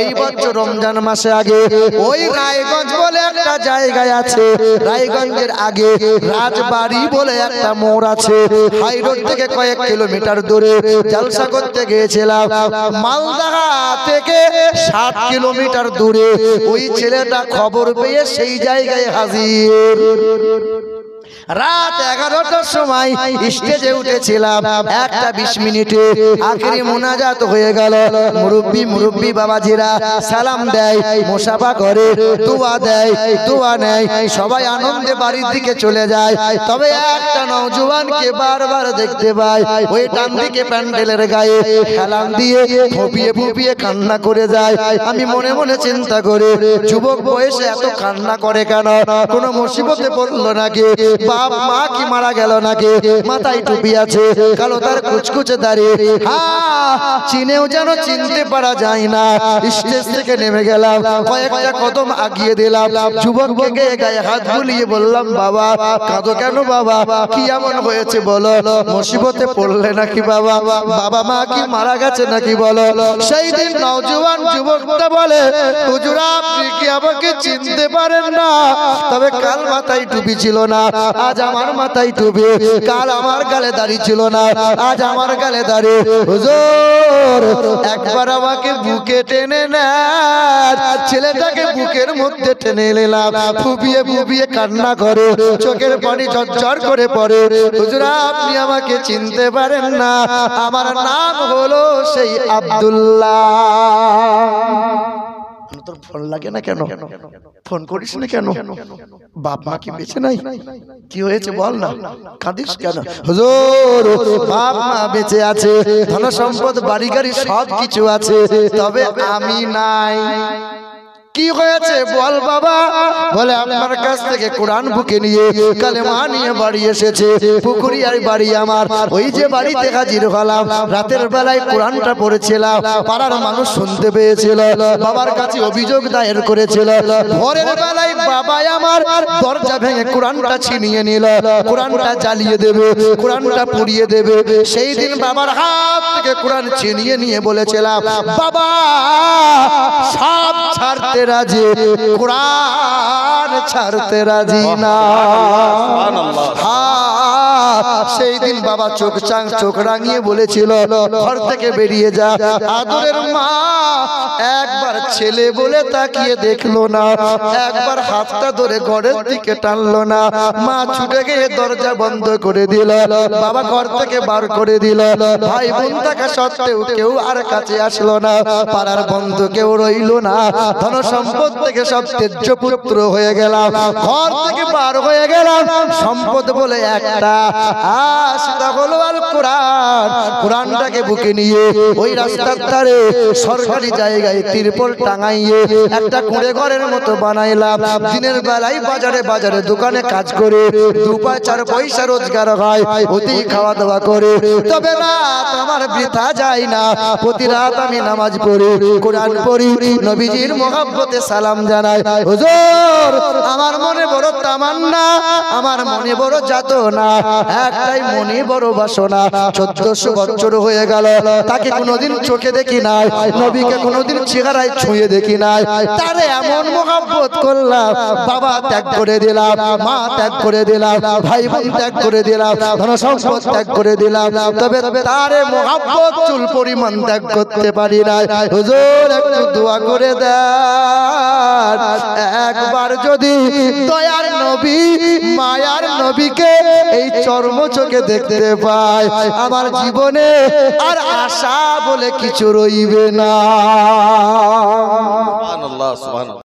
এই বছর রমজান মাসে আগে ওই রায়গঞ্জ বলে একটা জায়গায় আছে, রায়গঞ্জের আগে রাজবাড়ি বলে একটা মোড় আছে, হাই রোড থেকে কয়েক কিলোমিটার দূরে জলসা করতে গিয়েছিলাম। মালদা থেকে 7 কিলোমিটার দূরে ওই ছেলেটা খবর পেয়ে সেই জায়গায় হাজির। রাত 11টার সময় স্টেজে উঠেছিলাম, 1:20 মিনিটে আখেরি মুনাজাত হয়ে গেল। মুরব্বি বাবাজিরা সালাম দেয়, মুসাফা করে, দোয়া দেয়, দোয়া নেয়, সবাই আনন্দে বাড়ির দিকে চলে যায়। তবে একটা নওজোয়ানকে বারবার দেখতে পাই, ওই ডান দিকে প্যান্ডেলের গায়ে হেলান দিয়ে ফুপিয়ে ফুপিয়ে কান্না করে যায়। আমি মনে মনে চিন্তা করি, যুবক বয়সে এত কান্না করে কেন? কোন মুসিবতে পড়লো নাকি? বাপ মা কি মারা গেল নাকি? মাথায় টুপি আছে, কালো তার কুচকুচে দাঁড়িয়ে, চিনেও যেন চিনতে পারা যায় না। স্টেজ থেকে নেমে গেলাম, কয়েকটা কদম আগিয়ে দিলাম, যুবককে গায়ে হাত বুলিয়ে বললাম, বাবা কাঁদো কেন বাবা? কি এমন হয়েছে বলো? মুসিবতে পড়লে নাকি বাবা? বাবা মা কি মারা গেছে নাকি বলো? সেই দিন নওজোয়ান যুবকটা বলে, হুজুর আপনি কি আমাকে চিনতে পারেন না? তবে কাল মাথায় টুপি ছিল না, আজ আমার মাথায় টুপি। কাল আমার গালে দাড়ি ছিল না, আজ আমার গালে দাড়ি। হুজুর একবার আমাকে বুকে টেনে নেন। ছেলেটাকে বুকের মধ্যে টেনে নিলাম, ফুপিয়ে ফুপিয়ে কান্না করে, চোখের পানি ঝরঝর করে পড়ে। হুজুর আপনি আমাকে চিনতে পারেন না, আমার নাম হলো সেই আব্দুল্লাহ। তোর ফোন লাগে না কেন? ফোন করিস না কেন? বাপ মা কি বেঁচে নাই? কি হয়েছে বল না, কাঁদিস কেন? হুজুর বাপ মা বেঁচে আছে, ধন সম্পদ বাড়ি গাড়ি সব কিছু আছে, তবে আমি নাই। কি হয়েছে বল বাবা? বলে আপনার কাছ থেকে কোরআন বুকে নিয়ে কালেমা নিয়ে বাড়ি এসেছে। পুকুরিয়ার বাড়ি আমার, ওই যে বাড়িতে হাজির হলাম, রাতের বেলায় কোরআনটা পড়েছিলাম, পাড়ার মানুষ শুনতে পেয়েছিল, বাবার কাছে অভিযোগ দায়ের করেছিল। ভোরের বেলায় বাবা আমার দরজা ভেঙে কোরআনটা ছিনিয়ে নিল, কোরআনটা জ্বালিয়ে দেবে, কোরআনটা পুড়িয়ে দেবে। সেই দিন বাবার হাত থেকে কোরআন ছিনিয়ে নিয়ে বলেছিলাম, বাবা সব ছাড়তে রাজি, কোরআন ছাড়তে রাজি না। সেই সেই দিন বাবা চোখ রাঙিয়ে বলেছিল ঘর থেকে বেরিয়ে যা। আদরের মা একবার ছেলে বলে তাকিয়ে দেখলো না, একবার হাতটা ধরে ঘরের দিকে টানলো না। মা ছুটে গিয়ে দরজা বন্ধ করে দিল, বাবা ঘর থেকে বার করে দিল। ভাই বোন থাকা সত্ত্বেও কেউ আর কাছে আসলো না, পাড়ার বন্ধু কেউ রইল না। ধন সম্পদ থেকে সব তেজ্য পুত্র হয়ে গেলাম, ঘর থেকে বার হয়ে গেলাম। সম্পদ বলে একটা সেটা হলো আল কোরআন। কোরআনটাকে বুকে নিয়ে ওই রাস্তার ধারে সরকারি জায়গায় তিরপল টাঙাইয়ে একটা কুঁড়ে ঘরের মতো বানাইলাম। দিনের বেলায় বাজারে বাজারে দোকানে কাজ করে 2-4 পয়সা রোজগার হয়, অতি খাওয়া দাওয়া করে। তবে রাত আমার বৃথা যায় না, প্রতি রাত আমি নামাজ পড়ি, কোরআন পড়ি, নবীজির মহব্বতে সালাম জানাই। হুজুর আমার মনে বড় তামান্না, আমার মনে বড় যাতনা, একটাই মনে বড় বাসনা। 1400 বছর হয়ে গেল, তাকে কোনোদিন চোখে দেখি নাই, নবীকে কোনোদিন চেহারায় ছুঁয়ে দেখি নাই। তারে এমন মহব্বত করলাম, বাবা ত্যাগ করে দিলাম, মা ত্যাগ করে দিলাম, ভাই বোন ত্যাগ করে দিলাম, ধন সম্পদ ত্যাগ করে দিলাম। তবে তারে মহব্বত চুল পরিমাণ ত্যাগ করতে পারি না। হুজুর একটু দোয়া করে দেন, একবার যদি দয়ার নবী মায়ার নবীকে এই চর্ম চোখে দেখতে পাই, আমার জীবনে আর আশা বলে কিছু রইবে না। সুবহানাল্লাহ, সুবহানাল্লাহ।